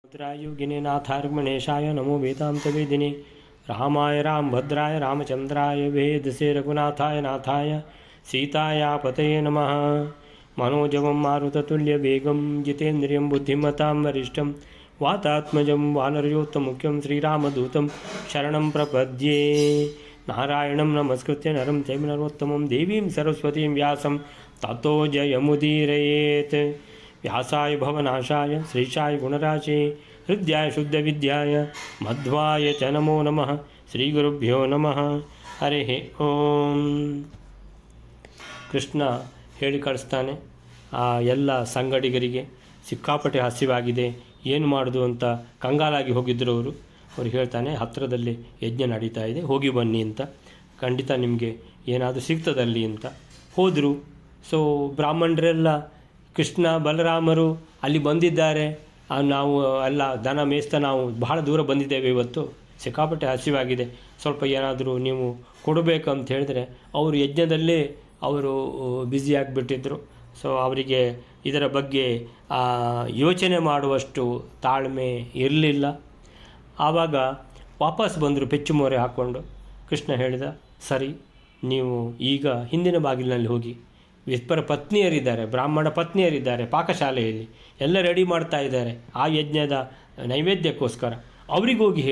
योगिने नाथार्गमणेशाय नमो वेदान्तवेदिने रामाय रामभद्राय रामचन्द्राय वेदसे रघुनाथाय नाथाय सीताया पतये नमः। मनोजवं मारुततुल्यवेगं जितेन्द्रियं बुद्धिमतां वरिष्ठं वातात्मजं वानरयोत्तमुख्यं श्रीरामदूतं शरणं प्रपद्ये। नारायणं नमस्कृत्य नरं चैव नरोत्तमं देवीं सरस्वतीं व्यासं ततो जयमुदीरयेत्। व्यासाय भवनाशाय श्रीशाय गुणराशे हृद्याय शुद्धविद्याय मध्वाय च नमो नमः। श्रीगुरुभ्यो नमः। ಹರಿ ಓಂ. ಕೃಷ್ಣ ಹೇಳಿ ಕಳಿಸ್ತಾನೆ ಆ ಎಲ್ಲ ಸಂಗಡಿಗರಿಗೆ ಸಿಕ್ಕಾಪಟ್ಟೆ ಹಸಿವಾಗಿದೆ, ಏನು ಮಾಡೋದು ಅಂತ ಕಂಗಾಲಾಗಿ ಹೋಗಿದ್ದರು ಅವರು. ಅವ್ರು ಹೇಳ್ತಾನೆ, ಹತ್ತಿರದಲ್ಲಿ ಯಜ್ಞ ನಡೀತಾ ಇದೆ, ಹೋಗಿ ಬನ್ನಿ ಅಂತ, ಖಂಡಿತ ನಿಮಗೆ ಏನಾದರೂ ಸಿಗ್ತದಲ್ಲಿ ಅಂತ ಹೋದರು. ಸೊ ಬ್ರಾಹ್ಮಣರೆಲ್ಲ ಕೃಷ್ಣ ಬಲರಾಮರು ಅಲ್ಲಿ ಬಂದಿದ್ದಾರೆ, ನಾವು ಎಲ್ಲ ದನ ಮೇಯಿಸ್ತಾ ನಾವು ಬಹಳ ದೂರ ಬಂದಿದ್ದೇವೆ, ಇವತ್ತು ಸಿಕ್ಕಾಪಟ್ಟೆ ಹಸಿವಾಗಿದೆ, ಸ್ವಲ್ಪ ಏನಾದರೂ ನೀವು ಕೊಡಬೇಕು ಅಂತ ಹೇಳಿದ್ರೆ ಅವರು ಯಜ್ಞದಲ್ಲೇ ಅವರು ಬ್ಯುಸಿಯಾಗಿಬಿಟ್ಟಿದ್ರು. ಸೊ ಅವರಿಗೆ ಇದರ ಬಗ್ಗೆ ಯೋಚನೆ ಮಾಡುವಷ್ಟು ತಾಳ್ಮೆ ಇರಲಿಲ್ಲ. ಆವಾಗ ವಾಪಸ್ ಬಂದರು ಪೆಚ್ಚು ಮೋರೆ ಹಾಕ್ಕೊಂಡು. ಕೃಷ್ಣ ಹೇಳಿದ, ಸರಿ, ನೀವು ಈಗ ಹಿಂದಿನ ಬಾಗಿಲಿನಲ್ಲಿ ಹೋಗಿ, ವಿಪ್ರ ಪತ್ನಿಯರಿದ್ದಾರೆ, ಬ್ರಾಹ್ಮಣ ಪತ್ನಿಯರಿದ್ದಾರೆ ಪಾಕಶಾಲೆಯಲ್ಲಿ, ಎಲ್ಲ ರೆಡಿ ಮಾಡ್ತಾ ಇದ್ದಾರೆ ಆ ಯಜ್ಞದ ನೈವೇದ್ಯಕ್ಕೋಸ್ಕರ. ಅವರಿಗೋಗಿ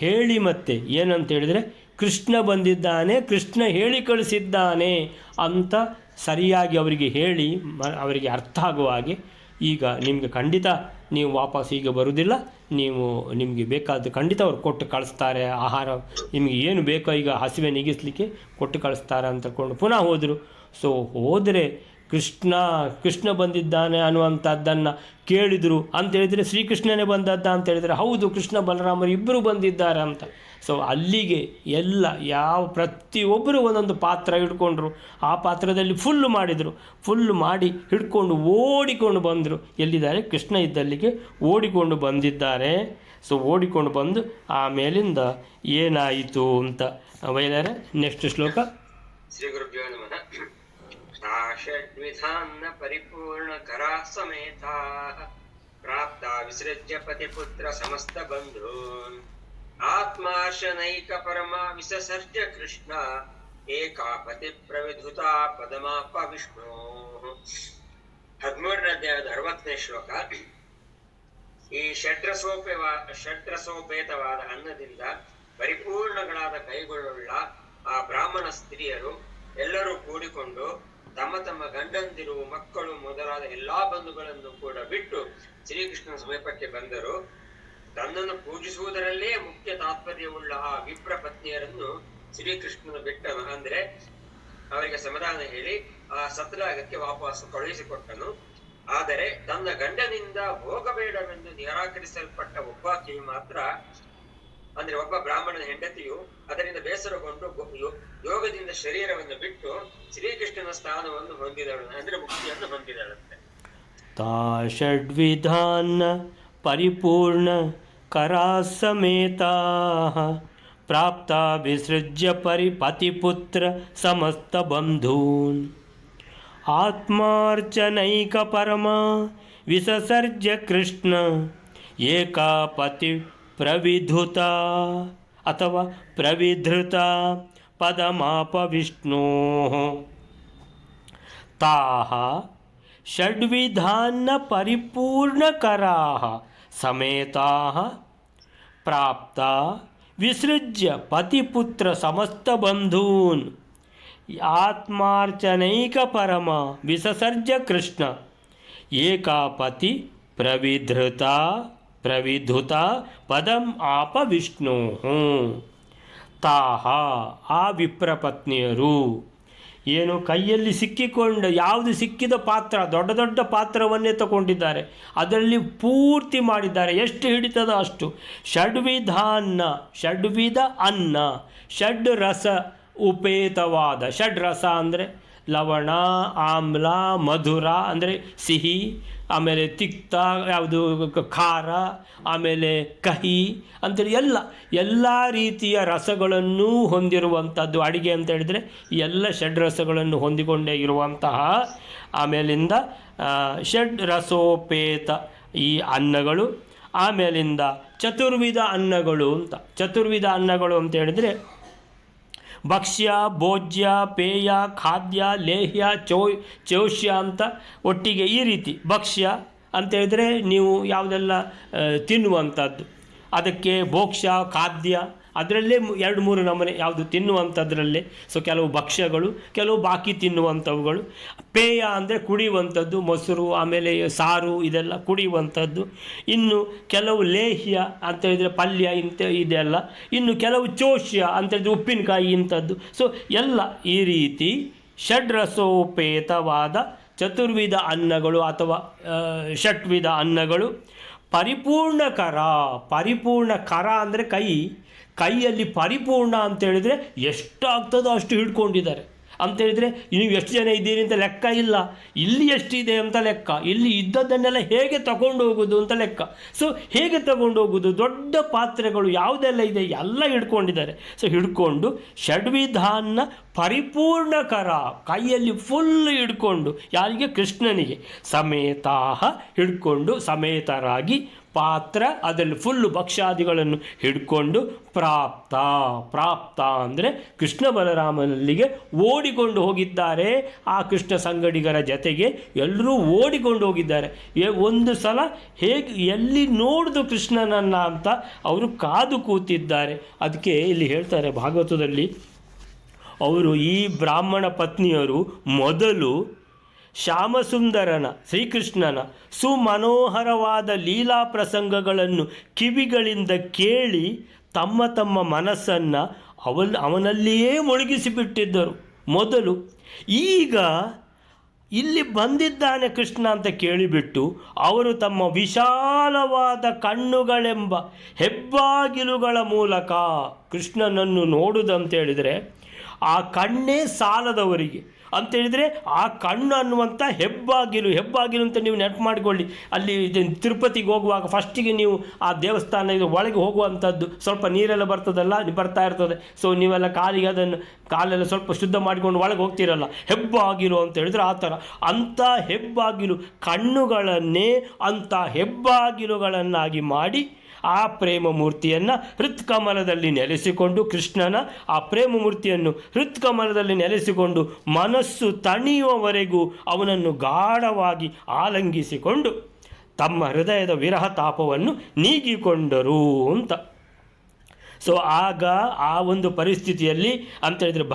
ಹೇಳಿ ಮತ್ತೆ ಏನಂತ ಹೇಳಿದರೆ, ಕೃಷ್ಣ ಬಂದಿದ್ದಾನೆ, ಕೃಷ್ಣ ಹೇಳಿ ಕಳಿಸಿದ್ದಾನೆ ಅಂತ ಸರಿಯಾಗಿ ಅವರಿಗೆ ಹೇಳಿ, ಅವರಿಗೆ ಅರ್ಥ ಆಗುವ ಹಾಗೆ, ಈಗ ನಿಮಗೆ ಖಂಡಿತ ನೀವು ವಾಪಸ್ ಈಗ ಬರುವುದಿಲ್ಲ, ನಿಮಗೆ ಬೇಕಾದ ಖಂಡಿತ ಅವ್ರು ಕೊಟ್ಟು ಕಳಿಸ್ತಾರೆ, ಆಹಾರ ನಿಮಗೆ ಏನು ಬೇಕೋ ಈಗ ಹಸಿವೆ ನೀಗಿಸಲಿಕ್ಕೆ ಕೊಟ್ಟು ಕಳಿಸ್ತಾರೆ ಅಂತಕೊಂಡು ಪುನಃ ಹೋದರು. ಸೊ ಹೋದರೆ ಕೃಷ್ಣ ಬಂದಿದ್ದಾನೆ ಅನ್ನುವಂಥದ್ದನ್ನು ಕೇಳಿದರು ಅಂತೇಳಿದರೆ, ಶ್ರೀಕೃಷ್ಣನೇ ಬಂದದ್ದ ಅಂತೇಳಿದರೆ, ಹೌದು, ಕೃಷ್ಣ ಬಲರಾಮರು ಇಬ್ಬರು ಬಂದಿದ್ದಾರೆ ಅಂತ. ಸೊ ಅಲ್ಲಿಗೆ ಎಲ್ಲ ಪ್ರತಿಯೊಬ್ಬರು ಒಂದೊಂದು ಪಾತ್ರ ಹಿಡ್ಕೊಂಡ್ರು, ಆ ಪಾತ್ರದಲ್ಲಿ ಫುಲ್ಲು ಮಾಡಿದರು, ಫುಲ್ಲು ಮಾಡಿ ಹಿಡ್ಕೊಂಡು ಓಡಿಕೊಂಡು ಬಂದರು. ಎಲ್ಲಿದ್ದಾರೆ? ಕೃಷ್ಣ ಇದ್ದಲ್ಲಿಗೆ ಓಡಿಕೊಂಡು ಬಂದಿದ್ದಾರೆ. ಸೊ ಓಡಿಕೊಂಡು ಬಂದು ಆಮೇಲಿಂದ ಏನಾಯಿತು ಅಂತ ವೈಲಾರೆ ನೆಕ್ಸ್ಟ್ ಶ್ಲೋಕ. ಶ್ರೀ ಗುರುಭ್ಯೋ ನಮಃ. ಷಡ್ವಿಧಾನ್ನ ಪರಿಪೂರ್ಣ ಕರಾ ಸಮೇತಾ ಪ್ರಾಪ್ತ ವಿಸೃಜ್ಯ ಪತಿಪುತ್ರ ಸಮಸ್ತ ಬಂಧೂನ್ ಆತ್ಮಾರ್ಶನೈಕ ಪರಮ ವಿಸಸರ್ಜ ಕೃಷ್ಣ ಏಕಾಪತಿ ಪ್ರವಿಧುತ ಪದಮಾಪ ವಿಷ್ಣು. 13ನೇ ಅಧ್ಯಾಯದ 60ನೇ ಶ್ಲೋಕ. ಈ ಷಡ್ರಸೋಪೇತವಾದ ಅನ್ನದಿಂದ ಪರಿಪೂರ್ಣಗಳಾದ ಕೈಗೊಳ್ಳುಳ್ಳ ಆ ಬ್ರಾಹ್ಮಣ ಸ್ತ್ರೀಯರು ಎಲ್ಲರೂ ಕೂಡಿಕೊಂಡು ತಮ್ಮ ತಮ್ಮ ಗಂಡಂದಿರು, ಮಕ್ಕಳು ಮೊದಲಾದ ಎಲ್ಲಾ ಬಂಧುಗಳನ್ನು ಕೂಡ ಬಿಟ್ಟು ಶ್ರೀಕೃಷ್ಣನ ಸಮೀಪಕ್ಕೆ ಬಂದರು. ತನ್ನನ್ನು ಪೂಜಿಸುವುದರಲ್ಲೇ ಮುಖ್ಯ ತಾತ್ಪರ್ಯವುಳ್ಳ ಆ ವಿಪ್ರ ಪತ್ನಿಯರನ್ನು ಶ್ರೀಕೃಷ್ಣನ ಬಿಟ್ಟನು, ಅಂದ್ರೆ ಅವರಿಗೆ ಸಮಾಧಾನ ಹೇಳಿ ಆ ಸತ್ರಾಗಕ್ಕೆ ವಾಪಸ್ಸು ಕಳುಹಿಸಿಕೊಟ್ಟನು. ಆದರೆ ತನ್ನ ಗಂಡನಿಂದ ಹೋಗಬೇಡವೆಂದು ನಿರಾಕರಿಸಲ್ಪಟ್ಟ ಒಬ್ಬಾಕೆಯು ಮಾತ್ರ, ಅಂದ್ರೆ ಒಬ್ಬ ಬ್ರಾಹ್ಮಣನ ಹೆಂಡತಿಯು ಅದರಿಂದ ಬೇಸರಗೊಂಡು ಯೋಗದಿಂದ ಶರೀರವನ್ನು ಬಿಟ್ಟು ಶ್ರೀಕೃಷ್ಣನ ಸ್ಥಾನವನ್ನು ಹೊಂದಿದಳು, ಅಂದ್ರೆ ಮುಕ್ತಿಯನ್ನು ಹೊಂದಿದಳಂತೆ. ತಾ ಷಡ್ವಿಧಾನ್ನ ಪರಿಪೂರ್ಣ ಕರಾ ಸಮೇತಾ ಪ್ರಾಪ್ತ ವಿಸೃಜ್ಯ ಪತಿಪುತ್ರ ಸಮಸ್ತ ಬಂಧೂನ್ ಆತ್ಮಾರ್ಚನೈಕ ಪರಮ ವಿಸಸರ್ಜ ಕೃಷ್ಣ ಏಕಾಪತಿ ಪ್ರವಿಧುತ ಅಥವಾ ಪ್ರವಿಧೃತ ಪದಮಾಪ ವಿಷ್ಣೋ. ತಾಹ ಷಡ್ವಿಧಾನ್ನ ಪರಿಪೂರ್ಣಕರಾಃ ಸಮೇತಾಃ ಪ್ರಾಪ್ತ ವಿಸೃಜ್ಯ ಪತಿಪುತ್ರ ಸಮಸ್ತ ಬಂಧೂನ್ ಆತ್ಮಾರ್ಚನೈಕ ಪರಮ ವಿಸಸರ್ಜ ಕೃಷ್ಣ ಏಕಾಪತಿ ಪ್ರವಿಧುತ ಪದಂ ಆಪ ವಿಷ್ಣು. ತಾಹ ಆ ವಿಪ್ರ ಪತ್ನಿಯರು ಏನು ಕೈಯಲ್ಲಿ ಯಾವುದು ಸಿಕ್ಕಿದ ಪಾತ್ರ, ದೊಡ್ಡ ದೊಡ್ಡ ಪಾತ್ರವನ್ನೇ ತಗೊಂಡಿದ್ದಾರೆ, ಅದರಲ್ಲಿ ಪೂರ್ತಿ ಮಾಡಿದ್ದಾರೆ, ಎಷ್ಟು ಹಿಡಿತದ ಅಷ್ಟು. ಷಡ್ವಿಧ ಅನ್ನ, ಷಡ್ ರಸ ಉಪೇತವಾದ, ಷಡ್ ರಸ ಅಂದರೆ ಲವಣ, ಆಮ್ಲ, ಮಧುರ ಅಂದರೆ ಸಿಹಿ, ಆಮೇಲೆ ತಿಕ್ತ, ಯಾವುದು ಖಾರ, ಆಮೇಲೆ ಕಹಿ ಅಂತೇಳಿ ಎಲ್ಲ ರೀತಿಯ ರಸಗಳನ್ನು ಹೊಂದಿರುವಂಥದ್ದು ಅಡಿಗೆ ಅಂತ ಹೇಳಿದರೆ ಎಲ್ಲ ಷಡ್ರಸಗಳನ್ನು ಹೊಂದಿಕೊಂಡೇ ಇರುವಂತಹ. ಆಮೇಲಿಂದ ಷಡ್ ರಸೋಪೇತ ಈ ಅನ್ನಗಳು, ಆಮೇಲಿಂದ ಚತುರ್ವಿಧ ಅನ್ನಗಳು ಅಂತ. ಚತುರ್ವಿಧ ಅನ್ನಗಳು ಅಂತ ಹೇಳಿದರೆ ಭಕ್ಷ್ಯ, ಭೋಜ್ಯ, ಪೇಯ, ಖಾದ್ಯ, ಲೇಹ್ಯ, ಚೌಷ್ಯ ಅಂತ ಒಟ್ಟಿಗೆ ಈ ರೀತಿ. ಭಕ್ಷ್ಯ ಅಂತೇಳಿದರೆ ನೀವು ಯಾವುದೆಲ್ಲ ತಿನ್ನುವಂಥದ್ದು, ಅದಕ್ಕೆ ಭೋಕ್ಷ, ಖಾದ್ಯ, ಅದರಲ್ಲೇ 2-3 ನಮೂನೆ ಯಾವುದು ತಿನ್ನುವಂಥದ್ರಲ್ಲೇ. ಸೊ ಕೆಲವು ಭಕ್ಷ್ಯಗಳು, ಕೆಲವು ಬಾಕಿ ತಿನ್ನುವಂಥವುಗಳು. ಪೇಯ ಅಂದರೆ ಕುಡಿಯುವಂಥದ್ದು, ಮೊಸರು, ಆಮೇಲೆ ಸಾರು, ಇದೆಲ್ಲ ಕುಡಿಯುವಂಥದ್ದು. ಇನ್ನು ಕೆಲವು ಲೇಹ್ಯ ಅಂತ ಹೇಳಿದರೆ ಪಲ್ಯ ಇಂಥ ಇದೆಲ್ಲ. ಇನ್ನು ಕೆಲವು ಚೋಷ್ಯ ಅಂತ ಹೇಳಿದರೆ ಉಪ್ಪಿನಕಾಯಿ ಇಂಥದ್ದು. ಸೊ ಎಲ್ಲ ಈ ರೀತಿ ಷಡ್ರಸೋಪೇತವಾದ ಚತುರ್ವಿಧ ಅನ್ನಗಳು ಅಥವಾ ಷಟ್ವಿಧ ಅನ್ನಗಳು. ಪರಿಪೂರ್ಣ ಕರ ಅಂದರೆ ಕೈಯಲ್ಲಿ ಪರಿಪೂರ್ಣ ಅಂತೇಳಿದರೆ ಎಷ್ಟಾಗ್ತದೋ ಅಷ್ಟು ಹಿಡ್ಕೊಂಡಿದ್ದಾರೆ. ಅಂತೇಳಿದರೆ ನೀವು ಎಷ್ಟು ಜನ ಇದ್ದೀರಿ ಅಂತ ಲೆಕ್ಕ ಇಲ್ಲ, ಇಲ್ಲಿ ಎಷ್ಟಿದೆ ಅಂತ ಲೆಕ್ಕ, ಇಲ್ಲಿ ಇದ್ದದ್ದನ್ನೆಲ್ಲ ಹೇಗೆ ತಗೊಂಡು ಹೋಗೋದು ಅಂತ ಲೆಕ್ಕ. ಸೊ ಹೇಗೆ ತಗೊಂಡು ಹೋಗೋದು, ದೊಡ್ಡ ಪಾತ್ರೆಗಳು ಯಾವುದೆಲ್ಲ ಇದೆ ಎಲ್ಲ ಹಿಡ್ಕೊಂಡಿದ್ದಾರೆ. ಸೊ ಹಿಡ್ಕೊಂಡು ಷಡ್ವಿಧಾನ್ನ ಪರಿಪೂರ್ಣ ಕರ, ಕೈಯಲ್ಲಿ ಫುಲ್ ಹಿಡ್ಕೊಂಡು, ಯಾರಿಗೆ? ಕೃಷ್ಣನಿಗೆ. ಸಮೇತಾಹ ಹಿಡ್ಕೊಂಡು, ಸಮೇತರಾಗಿ, ಪಾತ್ರ ಅದರಲ್ಲಿ ಫುಲ್ಲು ಭಕ್ಷ್ಯಾದಿಗಳನ್ನು ಹಿಡ್ಕೊಂಡು, ಪ್ರಾಪ್ತ ಅಂದರೆ ಕೃಷ್ಣ ಬಲರಾಮನಲ್ಲಿಗೆ ಓಡಿಕೊಂಡು ಹೋಗಿದ್ದಾರೆ. ಆ ಕೃಷ್ಣ ಸಂಗಡಿಗರ ಜೊತೆಗೆ ಎಲ್ಲರೂ ಓಡಿಕೊಂಡು ಹೋಗಿದ್ದಾರೆ. ಒಂದು ಸಲ ಹೇಗೆ ಎಲ್ಲಿ ನೋಡಿದು ಕೃಷ್ಣನನ್ನು ಅಂತ ಅವರು ಕಾದು ಕೂತಿದ್ದಾರೆ. ಅದಕ್ಕೆ ಇಲ್ಲಿ ಹೇಳ್ತಾರೆ ಭಾಗವತದಲ್ಲಿ, ಅವರು ಈ ಬ್ರಾಹ್ಮಣ ಪತ್ನಿಯರು ಮೊದಲು ಶ್ಯಾಮಸುಂದರನ, ಶ್ರೀಕೃಷ್ಣನ ಸುಮನೋಹರವಾದ ಲೀಲಾ ಪ್ರಸಂಗಗಳನ್ನು ಕಿವಿಗಳಿಂದ ಕೇಳಿ ತಮ್ಮ ಮನಸ್ಸನ್ನು ಅವನಲ್ಲಿಯೇ ಮುಳುಗಿಸಿಬಿಟ್ಟಿದ್ದರು ಮೊದಲು. ಈಗ ಇಲ್ಲಿ ಬಂದಿದ್ದಾನೆ ಕೃಷ್ಣ ಅಂತ ಕೇಳಿಬಿಟ್ಟು ಅವರು ತಮ್ಮ ವಿಶಾಲವಾದ ಕಣ್ಣುಗಳೆಂಬ ಹೆಬ್ಬಾಗಿಲುಗಳ ಮೂಲಕ ಕೃಷ್ಣನನ್ನು ನೋಡುವುದಂತೇಳಿದರೆ ಆ ಕಣ್ಣೇ ಸಾಲದವರಿಗೆ. ಅಂತೇಳಿದರೆ ಆ ಕಣ್ಣು ಅನ್ನುವಂಥ ಹೆಬ್ಬಾಗಿಲು ಅಂತ ನೀವು ನೆನಪು ಮಾಡಿಕೊಳ್ಳಿ. ಅಲ್ಲಿ ತಿರುಪತಿಗೆ ಹೋಗುವಾಗ ಫಸ್ಟಿಗೆ ನೀವು ಆ ದೇವಸ್ಥಾನ ಒಳಗೆ ಹೋಗುವಂಥದ್ದು ಸ್ವಲ್ಪ ನೀರೆಲ್ಲ ಬರ್ತಾ ಇರ್ತದೆ. ಸೊ ನೀವೆಲ್ಲ ಕಾಲೆಲ್ಲ ಸ್ವಲ್ಪ ಶುದ್ಧ ಮಾಡಿಕೊಂಡು ಒಳಗೆ ಹೋಗ್ತಿರಲ್ಲ, ಹೆಬ್ಬಾಗಿಲು ಅಂತ ಹೇಳಿದ್ರೆ ಆ ಥರ. ಅಂಥ ಹೆಬ್ಬಾಗಿಲು ಕಣ್ಣುಗಳನ್ನೇ ಅಂಥ ಹೆಬ್ಬಾಗಿಲುಗಳನ್ನಾಗಿ ಮಾಡಿ ಆ ಪ್ರೇಮ ಮೂರ್ತಿಯನ್ನು ಹೃತ್ಕಮಲದಲ್ಲಿ ನೆಲೆಸಿಕೊಂಡು, ಕೃಷ್ಣನ ಆ ಪ್ರೇಮ ಮೂರ್ತಿಯನ್ನು ಹೃತ್ಕಮಲದಲ್ಲಿ ನೆಲೆಸಿಕೊಂಡು ಮನಸ್ಸು ತಣಿಯುವವರೆಗೂ ಅವನನ್ನು ಗಾಢವಾಗಿ ಆಲಂಗಿಸಿಕೊಂಡು ತಮ್ಮ ಹೃದಯದ ವಿರಹ ತಾಪವನ್ನು ನೀಗಿಕೊಂಡರು ಅಂತ. ಸೊ ಆಗ ಆ ಒಂದು ಪರಿಸ್ಥಿತಿಯಲ್ಲಿ ಅಂತ ಹೇಳಿದರೆ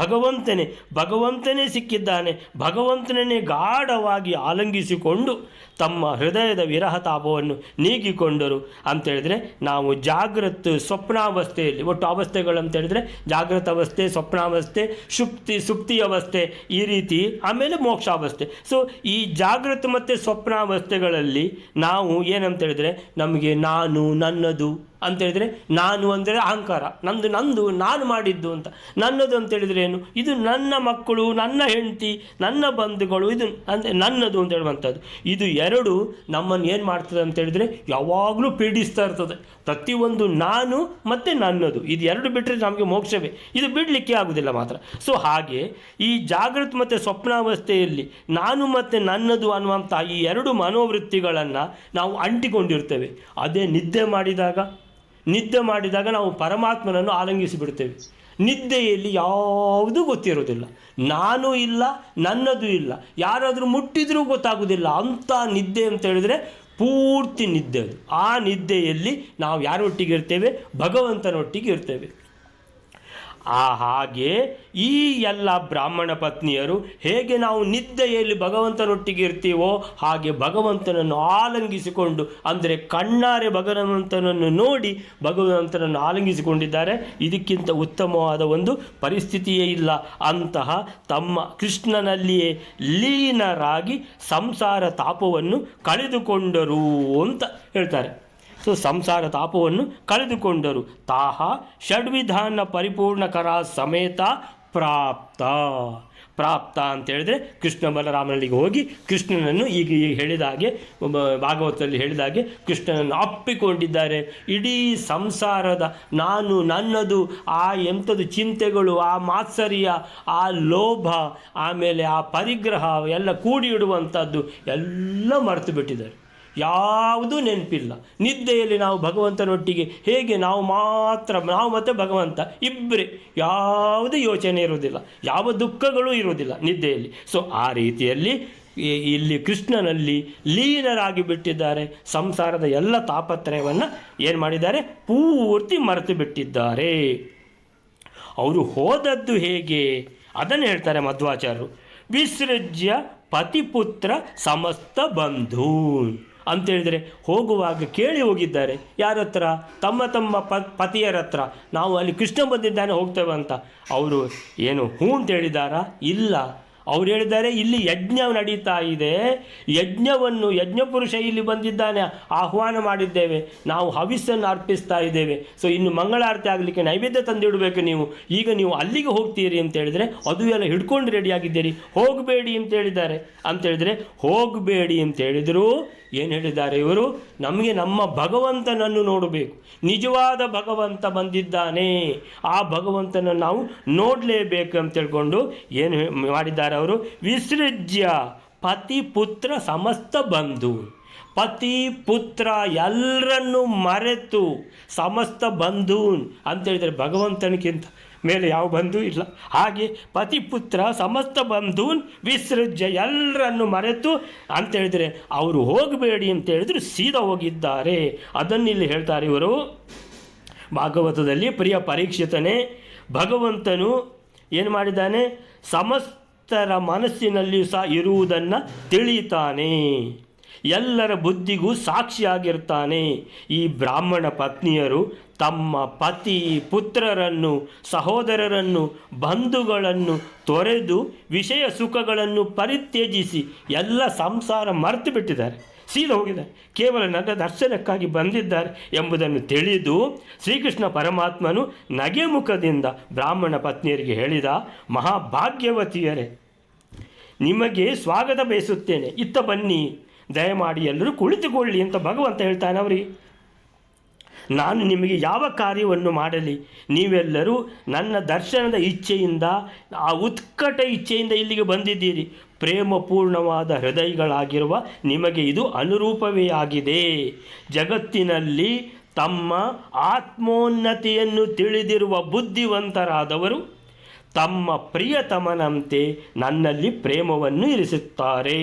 ಭಗವಂತನೇ ಸಿಕ್ಕಿದ್ದಾನೆ, ಭಗವಂತನೇ ಗಾಢವಾಗಿ ಆಲಂಗಿಸಿಕೊಂಡು ತಮ್ಮ ಹೃದಯದ ವಿರಹ ತಾಪವನ್ನು ನೀಗಿಕೊಂಡರು ಅಂತೇಳಿದರೆ, ನಾವು ಜಾಗೃತ ಸ್ವಪ್ನಾವಸ್ಥೆಯಲ್ಲಿ ಒಟ್ಟು ಅವಸ್ಥೆಗಳು ಅಂತೇಳಿದರೆ ಜಾಗೃತ ಅವಸ್ಥೆ, ಸ್ವಪ್ನಾವಸ್ಥೆ, ಸುಪ್ತಿ ಅವಸ್ಥೆ, ಈ ರೀತಿ, ಆಮೇಲೆ ಮೋಕ್ಷಾವಸ್ಥೆ. ಸೊ ಈ ಜಾಗೃತ ಮತ್ತು ಸ್ವಪ್ನಾವಸ್ಥೆಗಳಲ್ಲಿ ನಾವು ಏನಂತೇಳಿದರೆ ನಮಗೆ ನಾನು, ನನ್ನದು ಅಂತೇಳಿದರೆ, ನಾನು ಅಂದರೆ ಅಹಂಕಾರ, ನಂದು ನಾನು ಮಾಡಿದ್ದು ಅಂತ. ನನ್ನದು ಅಂತೇಳಿದರೆ ಏನು? ಇದು ನನ್ನ ಮಕ್ಕಳು, ನನ್ನ ಹೆಂಡತಿ, ನನ್ನ ಬಂಧುಗಳು, ಇದು ನನ್ನದು ಅಂತ ಹೇಳುವಂಥದ್ದು. ಇದು ಎರಡು ನಮ್ಮನ್ನು ಏನು ಮಾಡ್ತದೆ ಅಂತೇಳಿದರೆ ಯಾವಾಗಲೂ ಪೀಡಿಸ್ತಾ ಇರ್ತದೆ. ಪ್ರತಿಯೊಂದು ನಾನು ಮತ್ತು ನನ್ನದು, ಇದು ಎರಡು ಬಿಟ್ಟರೆ ನಮಗೆ ಮೋಕ್ಷವೇ, ಇದು ಬಿಡಲಿಕ್ಕೆ ಆಗೋದಿಲ್ಲ ಮಾತ್ರ. ಸೊ ಹಾಗೆ ಈ ಜಾಗೃತ ಮತ್ತು ಸ್ವಪ್ನಾವಸ್ಥೆಯಲ್ಲಿ ನಾನು ಮತ್ತು ನನ್ನದು ಅನ್ನುವಂಥ ಈ ಎರಡು ಮನೋವೃತ್ತಿಗಳನ್ನು ನಾವು ಅಂಟಿಕೊಂಡಿರ್ತೇವೆ. ಅದೇ ನಿದ್ದೆ ಮಾಡಿದಾಗ ನಾವು ಪರಮಾತ್ಮನನ್ನು ಆಲಂಗಿಸಿಬಿಡ್ತೇವೆ. ನಿದ್ದೆಯಲ್ಲಿ ಯಾವುದೂ ಗೊತ್ತಿರೋದಿಲ್ಲ, ನಾನು ಇಲ್ಲ, ನನ್ನದು ಇಲ್ಲ, ಯಾರಾದರೂ ಮುಟ್ಟಿದ್ರೂ ಗೊತ್ತಾಗೋದಿಲ್ಲ. ಅಂಥ ನಿದ್ದೆ ಅಂತ ಹೇಳಿದರೆ ಪೂರ್ತಿ ನಿದ್ದೆ ಅದು. ಆ ನಿದ್ದೆಯಲ್ಲಿ ನಾವು ಯಾರೊಟ್ಟಿಗೆ ಇರ್ತೇವೆ? ಭಗವಂತನೊಟ್ಟಿಗೆ ಇರ್ತೇವೆ. ಹಾಗೆ ಈ ಎಲ್ಲ ಬ್ರಾಹ್ಮಣ ಪತ್ನಿಯರು ಹೇಗೆ ನಾವು ನಿದ್ದೆಯಲ್ಲಿ ಭಗವಂತನೊಟ್ಟಿಗೆ ಇರ್ತೀವೋ ಹಾಗೆ ಭಗವಂತನನ್ನು ಆಲಂಗಿಸಿಕೊಂಡು, ಅಂದರೆ ಕಣ್ಣಾರೆ ಭಗವಂತನನ್ನು ನೋಡಿ ಭಗವಂತನನ್ನು ಆಲಂಗಿಸಿಕೊಂಡಿದ್ದಾರೆ. ಇದಕ್ಕಿಂತ ಉತ್ತಮವಾದ ಒಂದು ಪರಿಸ್ಥಿತಿಯೇ ಇಲ್ಲ. ಅಂತಹ ತಮ್ಮ ಕೃಷ್ಣನಲ್ಲಿಯೇ ಲೀನರಾಗಿ ಸಂಸಾರ ತಾಪವನ್ನು ಕಳೆದುಕೊಂಡರು ಅಂತ ಹೇಳ್ತಾರೆ. ಸೊ ಸಂಸಾರ ತಾಪವನ್ನು ಕಳೆದುಕೊಂಡರು. ತಾಹ ಷಡ್ವಿಧಾನ ಪರಿಪೂರ್ಣಕರ ಸಮೇತ ಪ್ರಾಪ್ತ ಅಂತ ಹೇಳಿದ್ರೆ ಕೃಷ್ಣ ಬಲರಾಮನಲ್ಲಿಗೆ ಹೋಗಿ ಕೃಷ್ಣನನ್ನು ಈಗ ಹೇಳಿದಾಗೆ ಭಾಗವತದಲ್ಲಿ ಹೇಳಿದಾಗೆ ಕೃಷ್ಣನನ್ನು ಅಪ್ಪಿಕೊಂಡಿದ್ದಾರೆ. ಇಡೀ ಸಂಸಾರದ ನಾನು, ನನ್ನದು, ಆ ಎಂಥದ್ದು ಚಿಂತೆಗಳು, ಆ ಮಾತ್ಸರ್ಯ, ಆ ಲೋಭ, ಆಮೇಲೆ ಆ ಪರಿಗ್ರಹ ಎಲ್ಲ ಕೂಡಿ ಇಡುವಂಥದ್ದು ಎಲ್ಲ ಮರೆತು ಬಿಟ್ಟಿದ್ದಾರೆ. ಯಾವುದೂ ನೆನಪಿಲ್ಲ. ನಿದ್ದೆಯಲ್ಲಿ ನಾವು ಭಗವಂತನೊಟ್ಟಿಗೆ ಹೇಗೆ ನಾವು ಮತ್ತು ಭಗವಂತ ಇಬ್ಬರೇ, ಯಾವುದೇ ಯೋಚನೆ ಇರುವುದಿಲ್ಲ, ಯಾವ ದುಃಖಗಳೂ ಇರುವುದಿಲ್ಲ ನಿದ್ದೆಯಲ್ಲಿ. ಸೊ ಆ ರೀತಿಯಲ್ಲಿ ಇಲ್ಲಿ ಕೃಷ್ಣನಲ್ಲಿ ಲೀನರಾಗಿ ಬಿಟ್ಟಿದ್ದಾರೆ. ಸಂಸಾರದ ಎಲ್ಲ ತಾಪತ್ರಯವನ್ನು ಏನು ಮಾಡಿದ್ದಾರೆ, ಪೂರ್ತಿ ಮರೆತು ಬಿಟ್ಟಿದ್ದಾರೆ. ಅವರು ಹೋದದ್ದು ಹೇಗೆ ಅದನ್ನು ಹೇಳ್ತಾರೆ ಮಧ್ವಾಚಾರ್ಯರು. ವಿಸೃಜ್ಯ ಪತಿಪುತ್ರ ಸಮಸ್ತ ಬಂಧು ಅಂತೇಳಿದರೆ, ಹೋಗುವಾಗ ಕೇಳಿ ಹೋಗಿದ್ದಾರೆ. ಯಾರ ಹತ್ರ? ತಮ್ಮ ಪತಿಯರ ಹತ್ರ. ನಾವು ಅಲ್ಲಿ ಕೃಷ್ಣ ಬಂದಿದ್ದಾನೆ ಹೋಗ್ತೇವೆ ಅಂತ. ಅವರು ಏನು ಹ್ಞೂ ಅಂತ ಹೇಳಿದಾರಾ? ಇಲ್ಲ. ಅವ್ರು ಹೇಳಿದ್ದಾರೆ, ಇಲ್ಲಿ ಯಜ್ಞ ನಡೀತಾ ಇದೆ, ಯಜ್ಞಪುರುಷ ಇಲ್ಲಿ ಬಂದಿದ್ದಾನೆ, ಆಹ್ವಾನ ಮಾಡಿದ್ದೇವೆ, ನಾವು ಹವಿಸ್ಸನ್ನು ಅರ್ಪಿಸ್ತಾ ಇದ್ದೇವೆ. ಸೊ ಇನ್ನು ಮಂಗಳಾರತಿ ಆಗಲಿಕ್ಕೆ ನೈವೇದ್ಯ ತಂದಿಡಬೇಕು ನೀವು. ಈಗ ನೀವು ಅಲ್ಲಿಗೆ ಹೋಗ್ತೀರಿ ಅಂತ ಹೇಳಿದರೆ ಅದು ಎಲ್ಲ ಹಿಡ್ಕೊಂಡು ರೆಡಿಯಾಗಿದ್ದೀರಿ, ಹೋಗಬೇಡಿ ಅಂತ ಹೇಳಿದ್ದಾರೆ. ಅಂತೇಳಿದರೆ ಹೋಗಬೇಡಿ ಅಂತ ಹೇಳಿದರು. ಏನು ಹೇಳಿದ್ದಾರೆ ಇವರು? ನಮಗೆ ನಮ್ಮ ಭಗವಂತನನ್ನು ನೋಡಬೇಕು, ನಿಜವಾದ ಭಗವಂತ ಬಂದಿದ್ದಾನೆ, ಆ ಭಗವಂತನನ್ನು ನಾವು ನೋಡಲೇಬೇಕು ಅಂತ ತಿಳ್ಕೊಂಡು ಏನು ಮಾಡಿದ್ದಾರೆ ಅವರು? ವಿಸೃಜ್ಯ ಪತಿ ಪುತ್ರ ಸಮಸ್ತ ಬಂಧು. ಪತಿ ಪುತ್ರ ಎಲ್ಲರನ್ನು ಮರೆತು ಸಮಸ್ತ ಬಂಧೂನ್ ಅಂತೇಳಿದರೆ ಭಗವಂತನಿಗಿಂತ ಮೇಲೆ ಯಾವ ಬಂಧು ಇಲ್ಲ. ಹಾಗೆ ಪತಿ ಪುತ್ರ ಸಮಸ್ತ ಬಂಧೂನ್ ವಿಸೃಜ್ಯ ಎಲ್ಲರನ್ನು ಮರೆತು ಅಂತೇಳಿದರೆ ಅವರು ಹೋಗಬೇಡಿ ಅಂತೇಳಿದ್ರು ಸೀದಾ ಹೋಗಿದ್ದಾರೆ. ಅದನ್ನಿಲ್ಲಿ ಹೇಳ್ತಾರೆ ಇವರು ಭಾಗವತದಲ್ಲಿ. ಪ್ರಿಯ ಪರೀಕ್ಷಿತನೇ, ಭಗವಂತನು ಏನು ಮಾಡಿದ್ದಾನೆ? ಸಮಸ್ತರ ಮನಸ್ಸಿನಲ್ಲಿಯೂ ಸಹ ಇರುವುದನ್ನು ತಿಳಿತಾನೆ, ಎಲ್ಲರ ಬುದ್ಧಿಗೂ ಸಾಕ್ಷಿಯಾಗಿರ್ತಾನೆ. ಈ ಬ್ರಾಹ್ಮಣ ಪತ್ನಿಯರು ತಮ್ಮ ಪತಿ ಪುತ್ರರನ್ನು, ಸಹೋದರರನ್ನು, ಬಂಧುಗಳನ್ನು ತೊರೆದು ವಿಷಯ ಸುಖಗಳನ್ನು ಪರಿತ್ಯಜಿಸಿ ಎಲ್ಲ ಸಂಸಾರ ಮರೆತು ಬಿಟ್ಟಿದ್ದಾರೆ, ಸೀದಾ ಹೋಗಿದ್ದಾರೆ, ಕೇವಲ ನನ್ನ ದರ್ಶನಕ್ಕಾಗಿ ಬಂದಿದ್ದಾರೆ ಎಂಬುದನ್ನು ತಿಳಿದು ಶ್ರೀಕೃಷ್ಣ ಪರಮಾತ್ಮನು ನಗೆ ಮುಖದಿಂದ ಬ್ರಾಹ್ಮಣ ಪತ್ನಿಯರಿಗೆ ಹೇಳಿದ, ಮಹಾಭಾಗ್ಯವತಿಯರೇ, ನಿಮಗೆ ಸ್ವಾಗತ ಬಯಸುತ್ತೇನೆ, ಇತ್ತ ಬನ್ನಿ, ದಯಮಾಡಿ ಎಲ್ಲರೂ ಕುಳಿತುಕೊಳ್ಳಿ ಅಂತ ಭಗವಂತ ಹೇಳ್ತಾನೆ ಅವರಿಗೆ. ನಾನು ನಿಮಗೆ ಯಾವ ಕಾರ್ಯವನ್ನು ಮಾಡಲಿ? ನೀವೆಲ್ಲರೂ ನನ್ನ ದರ್ಶನದ ಇಚ್ಛೆಯಿಂದ, ಆ ಉತ್ಕಟ ಇಚ್ಛೆಯಿಂದ ಇಲ್ಲಿಗೆ ಬಂದಿದ್ದೀರಿ. ಪ್ರೇಮಪೂರ್ಣವಾದ ಹೃದಯಗಳಾಗಿರುವ ನಿಮಗೆ ಇದು ಅನುರೂಪವೇ ಆಗಿದೆ. ಜಗತ್ತಿನಲ್ಲಿ ತಮ್ಮ ಆತ್ಮೋನ್ನತಿಯನ್ನು ತಿಳಿದಿರುವ ಬುದ್ಧಿವಂತರಾದವರು ತಮ್ಮ ಪ್ರಿಯತಮನಂತೆ ನನ್ನಲ್ಲಿ ಪ್ರೇಮವನ್ನು ಇರಿಸುತ್ತಾರೆ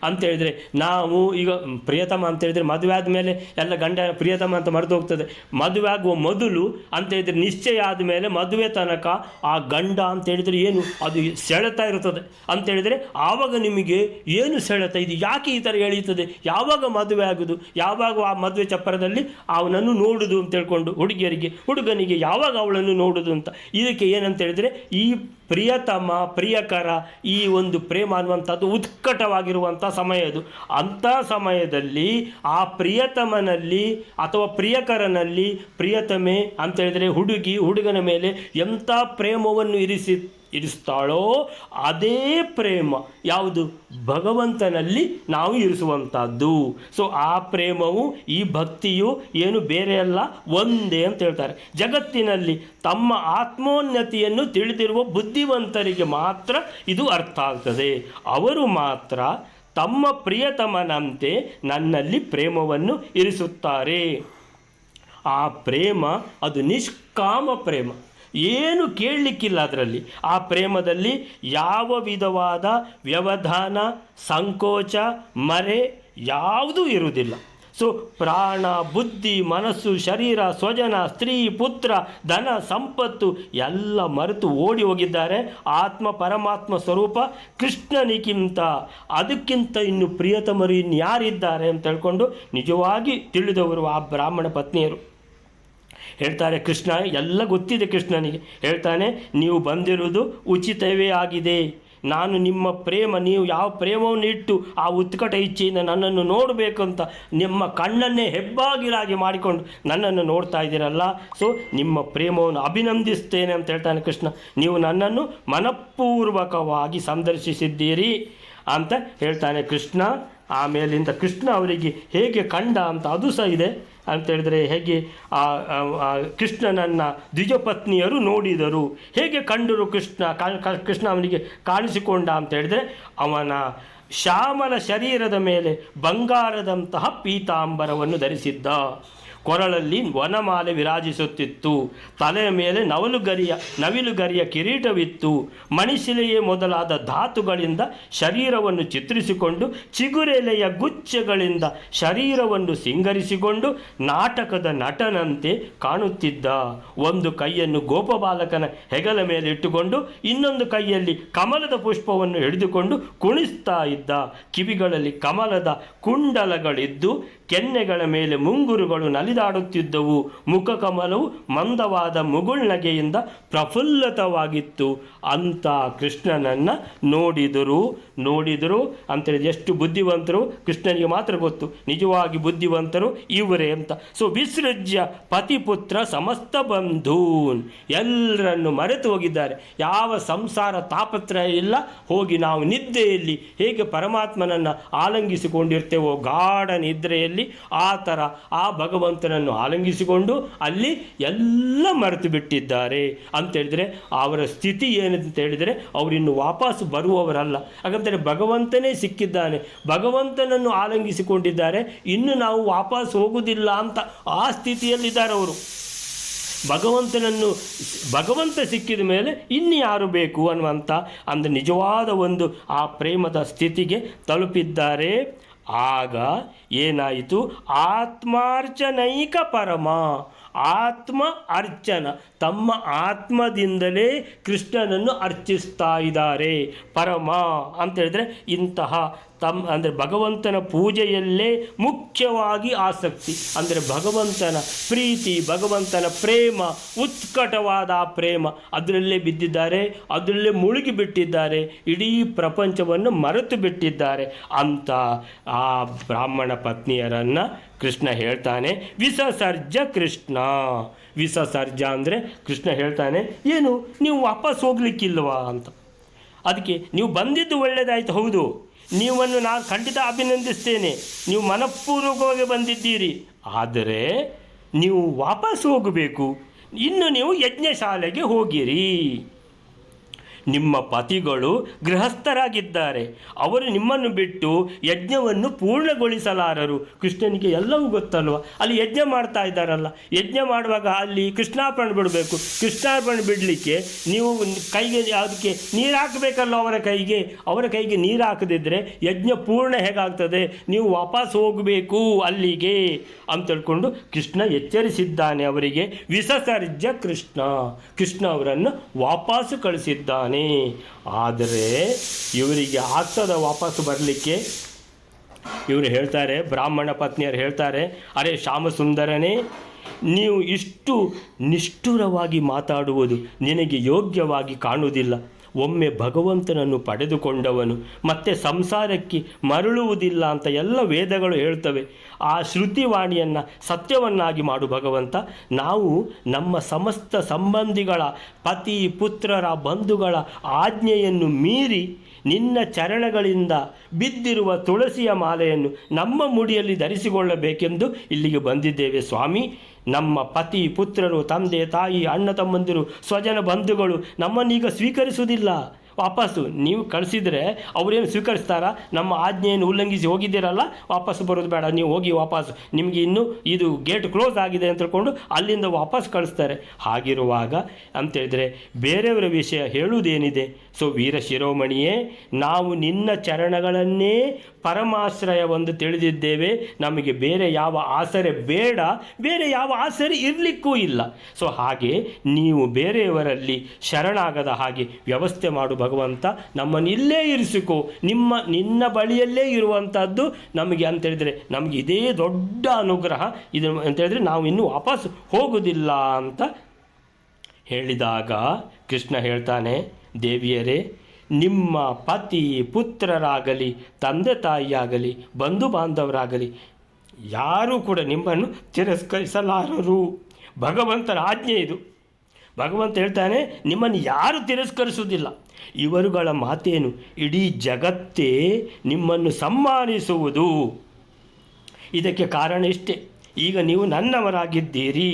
ಅಂತೇಳಿದರೆ, ನಾವು ಈಗ ಪ್ರಿಯತಮ ಅಂತೇಳಿದರೆ ಮದುವೆ ಆದಮೇಲೆ ಎಲ್ಲ ಗಂಡ ಪ್ರಿಯತಮ ಅಂತ ಮರೆತು ಹೋಗ್ತದೆ. ಮದುವೆ ಆಗುವ ಮೊದಲು ಅಂತೇಳಿದರೆ, ನಿಶ್ಚಯ ಆದಮೇಲೆ ಮದುವೆ ತನಕ ಆ ಗಂಡ ಅಂತೇಳಿದರೆ ಏನು ಅದು ಸೆಳೆತಾ ಇರ್ತದೆ ಅಂತೇಳಿದರೆ, ಆವಾಗ ನಿಮಗೆ ಏನು ಸೆಳೆತ, ಇದು ಯಾಕೆ ಈ ಥರ ಎಳೀತದೆ, ಯಾವಾಗ ಮದುವೆ ಆಗೋದು, ಯಾವಾಗ ಆ ಮದುವೆ ಚಪ್ಪರದಲ್ಲಿ ಅವನನ್ನು ನೋಡೋದು ಅಂತ ಹೇಳ್ಕೊಂಡು ಹುಡುಗನಿಗೆ ಯಾವಾಗ ಅವಳನ್ನು ನೋಡೋದು ಅಂತ. ಇದಕ್ಕೆ ಏನಂತೇಳಿದರೆ, ಈ ಪ್ರಿಯತಮ ಪ್ರಿಯಕರ ಈ ಒಂದು ಪ್ರೇಮ ಅನ್ನುವಂಥದ್ದು ಉತ್ಕಟವಾಗಿರುವಂಥ ಸಮಯ ಅದು. ಅಂಥ ಸಮಯದಲ್ಲಿ ಆ ಪ್ರಿಯತಮನಲ್ಲಿ ಅಥವಾ ಪ್ರಿಯಕರನಲ್ಲಿ ಪ್ರಿಯತಮೆ ಅಂತೇಳಿದರೆ ಹುಡುಗನ ಮೇಲೆ ಎಂಥ ಪ್ರೇಮವನ್ನು ಇರಿಸ್ತಾಳೋ ಅದೇ ಪ್ರೇಮ ಯಾವುದು? ಭಗವಂತನಲ್ಲಿ ನಾವು ಇರಿಸುವಂಥದ್ದು. ಸೊ ಆ ಪ್ರೇಮವು ಈ ಭಕ್ತಿಯು ಏನು ಬೇರೆ ಅಲ್ಲ, ಒಂದೇ ಅಂತ ಹೇಳ್ತಾರೆ. ಜಗತ್ತಿನಲ್ಲಿ ತಮ್ಮ ಆತ್ಮೋನ್ನತಿಯನ್ನು ತಿಳಿದಿರುವ ಬುದ್ಧಿವಂತರಿಗೆ ಮಾತ್ರ ಇದು ಅರ್ಥ ಆಗ್ತದೆ. ಅವರು ಮಾತ್ರ ತಮ್ಮ ಪ್ರಿಯತಮನಂತೆ ನನ್ನಲ್ಲಿ ಪ್ರೇಮವನ್ನು ಇರಿಸುತ್ತಾರೆ. ಆ ಪ್ರೇಮ ಅದು ನಿಷ್ಕಾಮ ಪ್ರೇಮ, ಏನು ಕೇಳಲಿಕ್ಕಿಲ್ಲ ಅದರಲ್ಲಿ. ಆ ಪ್ರೇಮದಲ್ಲಿ ಯಾವ ವಿಧವಾದ ವ್ಯವಧಾನ, ಸಂಕೋಚ, ಮರೆ ಯಾವುದೂ ಇರುವುದಿಲ್ಲ. ಸೊ ಪ್ರಾಣ, ಬುದ್ಧಿ, ಮನಸ್ಸು, ಶರೀರ, ಸ್ವಜನ, ಸ್ತ್ರೀ, ಪುತ್ರ, ಧನ, ಸಂಪತ್ತು ಎಲ್ಲ ಮರೆತು ಓಡಿ ಹೋಗಿದ್ದಾರೆ ಆತ್ಮ ಪರಮಾತ್ಮ ಸ್ವರೂಪ ಕೃಷ್ಣನಿಗಿಂತ. ಅದಕ್ಕಿಂತ ಇನ್ನು ಪ್ರಿಯತಮರು ಇನ್ನು ಯಾರಿದ್ದಾರೆ ಅಂತ ಹೇಳ್ಕೊಂಡು ನಿಜವಾಗಿ ತಿಳಿದವರು ಆ ಬ್ರಾಹ್ಮಣ ಪತ್ನಿಯರು. ಹೇಳ್ತಾರೆ, ಕೃಷ್ಣ ಎಲ್ಲ ಗೊತ್ತಿದೆ ಕೃಷ್ಣನಿಗೆ. ಹೇಳ್ತಾನೆ, ನೀವು ಬಂದಿರುವುದು ಉಚಿತವೇ ಆಗಿದೆ. ನಾನು ನಿಮ್ಮ ಪ್ರೇಮ, ನೀವು ಯಾವ ಪ್ರೇಮವನ್ನು ಇಟ್ಟು ಆ ಉತ್ಕಟ ಇಚ್ಛೆಯಿಂದ ನನ್ನನ್ನು ನೋಡಬೇಕು ಅಂತ ನಿಮ್ಮ ಕಣ್ಣನ್ನೇ ಹೆಬ್ಬಾಗಿಲಾಗಿ ಮಾಡಿಕೊಂಡು ನನ್ನನ್ನು ನೋಡ್ತಾ ಇದ್ದೀರಲ್ಲ, ಸೊ ನಿಮ್ಮ ಪ್ರೇಮವನ್ನು ಅಭಿನಂದಿಸ್ತೇನೆ ಅಂತ ಹೇಳ್ತಾನೆ ಕೃಷ್ಣ. ನೀವು ನನ್ನನ್ನು ಮನಪೂರ್ವಕವಾಗಿ ಸಂದರ್ಶಿಸಿದ್ದೀರಿ ಅಂತ ಹೇಳ್ತಾನೆ ಕೃಷ್ಣ. ಆಮೇಲಿಂದ ಕೃಷ್ಣ ಅವರಿಗೆ ಹೇಗೆ ಕಂಡ ಅಂತ ಅದು ಸಹ ಇದೆ ಅಂತೇಳಿದರೆ, ಹೇಗೆ ಕೃಷ್ಣನನ್ನು ದ್ವಿಜಪತ್ನಿಯರು ನೋಡಿದರು, ಹೇಗೆ ಕಂಡರು ಕೃಷ್ಣ ಅವನಿಗೆ ಕಾಣಿಸಿಕೊಂಡ ಅಂತ ಹೇಳಿದರೆ, ಅವನ ಶ್ಯಾಮಲ ಶರೀರದ ಮೇಲೆ ಬಂಗಾರದಂತಹ ಪೀತಾಂಬರವನ್ನು ಧರಿಸಿದ್ದ. ಕೊರಳಲ್ಲಿ ವನಮಾಲೆ ವಿರಾಜಿಸುತ್ತಿತ್ತು. ತಲೆಯ ಮೇಲೆ ನವಿಲುಗರಿಯ ಕಿರೀಟವಿತ್ತು. ಮಣಿಶಿಲೆಯೇ ಮೊದಲಾದ ಧಾತುಗಳಿಂದ ಶರೀರವನ್ನು ಚಿತ್ರಿಸಿಕೊಂಡು, ಚಿಗುರೆಲೆಯ ಗುಚ್ಛಗಳಿಂದ ಶರೀರವನ್ನು ಸಿಂಗರಿಸಿಕೊಂಡು ನಾಟಕದ ನಟನಂತೆ ಕಾಣುತ್ತಿದ್ದ. ಒಂದು ಕೈಯನ್ನು ಗೋಪಬಾಲಕನ ಹೆಗಲ ಮೇಲೆ ಇಟ್ಟುಕೊಂಡು ಇನ್ನೊಂದು ಕೈಯಲ್ಲಿ ಕಮಲದ ಪುಷ್ಪವನ್ನು ಹಿಡಿದುಕೊಂಡು ಕುಣಿಸ್ತಾ ಇದ್ದ. ಕಿವಿಗಳಲ್ಲಿ ಕಮಲದ ಕುಂಡಲಗಳಿದ್ದು ಕೆನ್ನೆಗಳ ಮೇಲೆ ಮುಂಗುರುಗಳು ನಲಿದಾಡುತ್ತಿದ್ದವು. ಮುಖಕಮಲವು ಮಂದವಾದ ಮುಗುಳ್ನಗೆಯಿಂದ ಪ್ರಫುಲ್ಲತವಾಗಿತ್ತು. ಅಂತ ಕೃಷ್ಣನನ್ನು ನೋಡಿದರು ಅಂತೇಳಿದ್ರೆ ಎಷ್ಟು ಬುದ್ಧಿವಂತರು ಕೃಷ್ಣನಿಗೆ ಮಾತ್ರ ಗೊತ್ತು. ನಿಜವಾಗಿ ಬುದ್ಧಿವಂತರು ಇವರೇ ಅಂತ. ಸೊ ವಿಸೃಜ್ಯ ಪತಿಪುತ್ರ ಸಮಸ್ತ ಬಂಧೂನ್, ಎಲ್ಲರನ್ನು ಮರೆತು ಹೋಗಿದ್ದಾರೆ. ಯಾವ ಸಂಸಾರ ತಾಪತ್ರಯ ಇಲ್ಲ. ಹೋಗಿ ನಾವು ನಿದ್ದೆಯಲ್ಲಿ ಹೇಗೆ ಪರಮಾತ್ಮನನ್ನು ಆಲಂಗಿಸಿಕೊಂಡಿರ್ತೇವೋ ಗಾಢ ನಿದ್ರೆಯಲ್ಲಿ ಆ ಥರ ಆ ಭಗವಂತನನ್ನು ಆಲಂಗಿಸಿಕೊಂಡು ಅಲ್ಲಿ ಎಲ್ಲ ಮರೆತು ಬಿಟ್ಟಿದ್ದಾರೆ ಅಂತೇಳಿದರೆ ಅವರ ಸ್ಥಿತಿ ಏನಂತ ಹೇಳಿದರೆ ಅವರಿನ್ನು ವಾಪಸ್ಸು ಬರುವವರಲ್ಲ. ಹಾಗಂದರೆ ಭಗವಂತನೇ ಸಿಕ್ಕಿದ್ದಾನೆ, ಭಗವಂತನನ್ನು ಆಲಂಗಿಸಿಕೊಂಡಿದ್ದಾರೆ, ಇನ್ನು ನಾವು ವಾಪಸ್ ಹೋಗುವುದಿಲ್ಲ ಅಂತ ಆ ಸ್ಥಿತಿಯಲ್ಲಿದ್ದಾರೆ ಅವರು. ಭಗವಂತ ಸಿಕ್ಕಿದ ಮೇಲೆ ಇನ್ನು ಯಾರು ಬೇಕು ಅನ್ನುವಂಥ ಅಂದರೆ ನಿಜವಾದ ಒಂದು ಆ ಪ್ರೇಮದ ಸ್ಥಿತಿಗೆ ತಲುಪಿದ್ದಾರೆ. ಆಗ ಏನಾಯಿತು? ಆತ್ಮಾರ್ಚನೈಕ ಪರಮ, ಆತ್ಮ ಅರ್ಚನ, ತಮ್ಮ ಆತ್ಮದಿಂದಲೇ ಕೃಷ್ಣನನ್ನು ಅರ್ಚಿಸ್ತಾ ಇದ್ದಾರೆ. ಪರಮ ಅಂತೇಳಿದರೆ ಇಂತಹ ಅಂದರೆ ಭಗವಂತನ ಪೂಜೆಯಲ್ಲೇ ಮುಖ್ಯವಾಗಿ ಆಸಕ್ತಿ, ಅಂದರೆ ಭಗವಂತನ ಪ್ರೀತಿ, ಭಗವಂತನ ಪ್ರೇಮ, ಉತ್ಕಟವಾದ ಆ ಪ್ರೇಮ ಅದರಲ್ಲೇ ಬಿದ್ದಿದ್ದಾರೆ, ಅದರಲ್ಲೇ ಮುಳುಗಿ ಬಿಟ್ಟಿದ್ದಾರೆ, ಇಡೀ ಪ್ರಪಂಚವನ್ನು ಮರೆತು ಬಿಟ್ಟಿದ್ದಾರೆ. ಅಂತ ಆ ಬ್ರಾಹ್ಮಣ ಪತ್ನಿಯರನ್ನು ಕೃಷ್ಣ ಹೇಳ್ತಾನೆ ವಿಸಸರ್ಜ ಕೃಷ್ಣ. ವಿಸಸರ್ಜ ಅಂದರೆ ಕೃಷ್ಣ ಹೇಳ್ತಾನೆ, ಏನು ನೀವು ವಾಪಸ್ ಹೋಗ್ಲಿಕ್ಕಿಲ್ವಾ ಅಂತ. ಅದಕ್ಕೆ ನೀವು ಬಂದಿದ್ದು ಒಳ್ಳೆಯದಾಯಿತು, ಹೌದು, ನೀವನ್ನು ನಾನು ಖಂಡಿತ ಅಭಿನಂದಿಸ್ತೇನೆ, ನೀವು ಮನಪೂರ್ವಕವಾಗಿ ಬಂದಿದ್ದೀರಿ. ಆದರೆ ನೀವು ವಾಪಸ್ ಹೋಗಬೇಕು, ಇನ್ನು ನೀವು ಯಜ್ಞಶಾಲೆಗೆ ಹೋಗಿರಿ. ನಿಮ್ಮ ಪತಿಗಳು ಗೃಹಸ್ಥರಾಗಿದ್ದಾರೆ, ಅವರು ನಿಮ್ಮನ್ನು ಬಿಟ್ಟು ಯಜ್ಞವನ್ನು ಪೂರ್ಣಗೊಳಿಸಲಾರರು. ಕೃಷ್ಣನಿಗೆ ಎಲ್ಲವೂ ಗೊತ್ತಲ್ವ, ಅಲ್ಲಿ ಯಜ್ಞ ಮಾಡ್ತಾ ಇದ್ದಾರಲ್ಲ, ಯಜ್ಞ ಮಾಡುವಾಗ ಅಲ್ಲಿ ಕೃಷ್ಣಾರ್ಪಣೆ ಬಿಡಬೇಕು. ಕೃಷ್ಣಾರ್ಪಣೆ ಬಿಡಲಿಕ್ಕೆ ನೀವು ಕೈಗೆ ಅದಕ್ಕೆ ನೀರು ಹಾಕಬೇಕಲ್ಲ, ಅವರ ಕೈಗೆ ನೀರು ಹಾಕದಿದ್ದರೆ ಯಜ್ಞ ಪೂರ್ಣ ಹೇಗಾಗ್ತದೆ? ನೀವು ವಾಪಸ್ ಹೋಗಬೇಕು ಅಲ್ಲಿಗೆ ಅಂತ ತಿಳ್ಕೊಂಡು ಕೃಷ್ಣ ಎಚ್ಚರಿಸಿದ್ದಾನೆ ಅವರಿಗೆ. ವಿಸಸರ್ಜ ಕೃಷ್ಣ ಅವರನ್ನು ವಾಪಸ್ಸು ಕಳಿಸಿದ್ದಾನೆ. ಆದರೆ ಇವರಿಗೆ ಆಗ್ತದ ವಾಪಸ್ಸು ಬರಲಿಕ್ಕೆ? ಇವರು ಹೇಳ್ತಾರೆ, ಬ್ರಾಹ್ಮಣ ಪತ್ನಿಯರು ಹೇಳ್ತಾರೆ, ಅರೆ ಶ್ಯಾಮಸುಂದರನೇ, ನೀವು ಇಷ್ಟು ನಿಷ್ಠುರವಾಗಿ ಮಾತಾಡುವುದು ನಿನಗೆ ಯೋಗ್ಯವಾಗಿ ಕಾಣುವುದಿಲ್ಲ. ಒಮ್ಮೆ ಭಗವಂತನನ್ನು ಪಡೆದುಕೊಂಡವನು ಮತ್ತೆ ಸಂಸಾರಕ್ಕೆ ಮರಳುವುದಿಲ್ಲ ಅಂತ ಎಲ್ಲ ವೇದಗಳು ಹೇಳ್ತವೆ. ಆ ಶ್ರುತಿವಾಣಿಯನ್ನು ಸತ್ಯವನ್ನಾಗಿ ಮಾಡು ಭಗವಂತ. ನಾವು ನಮ್ಮ ಸಮಸ್ತ ಸಂಬಂಧಿಗಳ, ಪತಿ ಪುತ್ರರ, ಬಂಧುಗಳ ಆಜ್ಞೆಯನ್ನು ಮೀರಿ ನಿನ್ನ ಚರಣಗಳಿಂದ ಬಿದ್ದಿರುವ ತುಳಸಿಯ ಮಾಲೆಯನ್ನು ನಮ್ಮ ಮುಡಿಯಲ್ಲಿ ಧರಿಸಿಕೊಳ್ಳಬೇಕೆಂದು ಇಲ್ಲಿಗೆ ಬಂದಿದ್ದೇವೆ ಸ್ವಾಮಿ. ನಮ್ಮ ಪತಿ ಪುತ್ರರು, ತಂದೆ ತಾಯಿ, ಅಣ್ಣ ತಮ್ಮಂದಿರು, ಸ್ವಜನ ಬಂಧುಗಳು ನಮ್ಮನ್ನೀಗ ಸ್ವೀಕರಿಸುವುದಿಲ್ಲ. ವಾಪಸ್ಸು ನೀವು ಕಳಿಸಿದರೆ ಅವರೇನು ಸ್ವೀಕರಿಸ್ತಾರ? ನಮ್ಮ ಆಜ್ಞೆಯನ್ನು ಉಲ್ಲಂಘಿಸಿ ಹೋಗಿದ್ದೀರಲ್ಲ, ವಾಪಸ್ಸು ಬರೋದು ಬೇಡ, ನೀವು ಹೋಗಿ ವಾಪಸ್ಸು, ನಿಮಗೆ ಇನ್ನೂ ಇದು ಗೇಟ್ ಕ್ಲೋಸ್ ಆಗಿದೆ ಅಂತ ತಿಳ್ಕೊಂಡು ಅಲ್ಲಿಂದ ವಾಪಸ್ ಕಳಿಸ್ತಾರೆ. ಹಾಗಿರುವಾಗ ಅಂತೇಳಿದರೆ ಬೇರೆಯವರ ವಿಷಯ ಹೇಳುವುದೇನಿದೆ? ಸೊ ವೀರ ಶಿರೋಮಣಿಯೇ, ನಾವು ನಿನ್ನ ಚರಣಗಳನ್ನೇ ಪರಮಾಶ್ರಯವೊಂದು ತಿಳಿದಿದ್ದೇವೆ. ನಮಗೆ ಬೇರೆ ಯಾವ ಆಸರೆ ಬೇಡ, ಬೇರೆ ಯಾವ ಆಸರೆ ಇರಲಿಕ್ಕೂ ಇಲ್ಲ. ಸೊ ಹಾಗೆ ನೀವು ಬೇರೆಯವರಲ್ಲಿ ಶರಣಾಗದ ಹಾಗೆ ವ್ಯವಸ್ಥೆ ಮಾಡು ಭಗವಂತ. ನಮ್ಮನ್ನು ಇಲ್ಲೇ ಇರಿಸಿಕೋ, ನಿನ್ನ ಬಳಿಯಲ್ಲೇ ಇರುವಂಥದ್ದು ನಮಗೆ ಅಂತೇಳಿದರೆ ನಮಗೆ ಇದೇ ದೊಡ್ಡ ಅನುಗ್ರಹ. ಇದು ಅಂತೇಳಿದರೆ ನಾವು ಇನ್ನೂ ವಾಪಸ್ ಹೋಗುವುದಿಲ್ಲ ಅಂತ ಹೇಳಿದಾಗ ಕೃಷ್ಣ ಹೇಳ್ತಾನೆ, ದೇವಿಯರೇ, ನಿಮ್ಮ ಪತಿ ಪುತ್ರರಾಗಲಿ, ತಂದೆ ತಾಯಿಯಾಗಲಿ, ಬಂಧು ಬಾಂಧವರಾಗಲಿ ಯಾರೂ ಕೂಡ ನಿಮ್ಮನ್ನು ತಿರಸ್ಕರಿಸಲಾರರು. ಭಗವಂತನ ಆಜ್ಞೆ ಇದು. ಭಗವಂತ ಹೇಳ್ತಾನೆ, ನಿಮ್ಮನ್ನು ಯಾರು ತಿರಸ್ಕರಿಸುವುದಿಲ್ಲ. ಇವರುಗಳ ಮಾತೇನು? ಇಡೀ ಜಗತ್ತೇ ನಿಮ್ಮನ್ನು ಸಮ್ಮಾನಿಸುವುದು. ಇದಕ್ಕೆ ಕಾರಣ ಇಷ್ಟೇ, ಈಗ ನೀವು ನನ್ನವರಾಗಿದ್ದೀರಿ.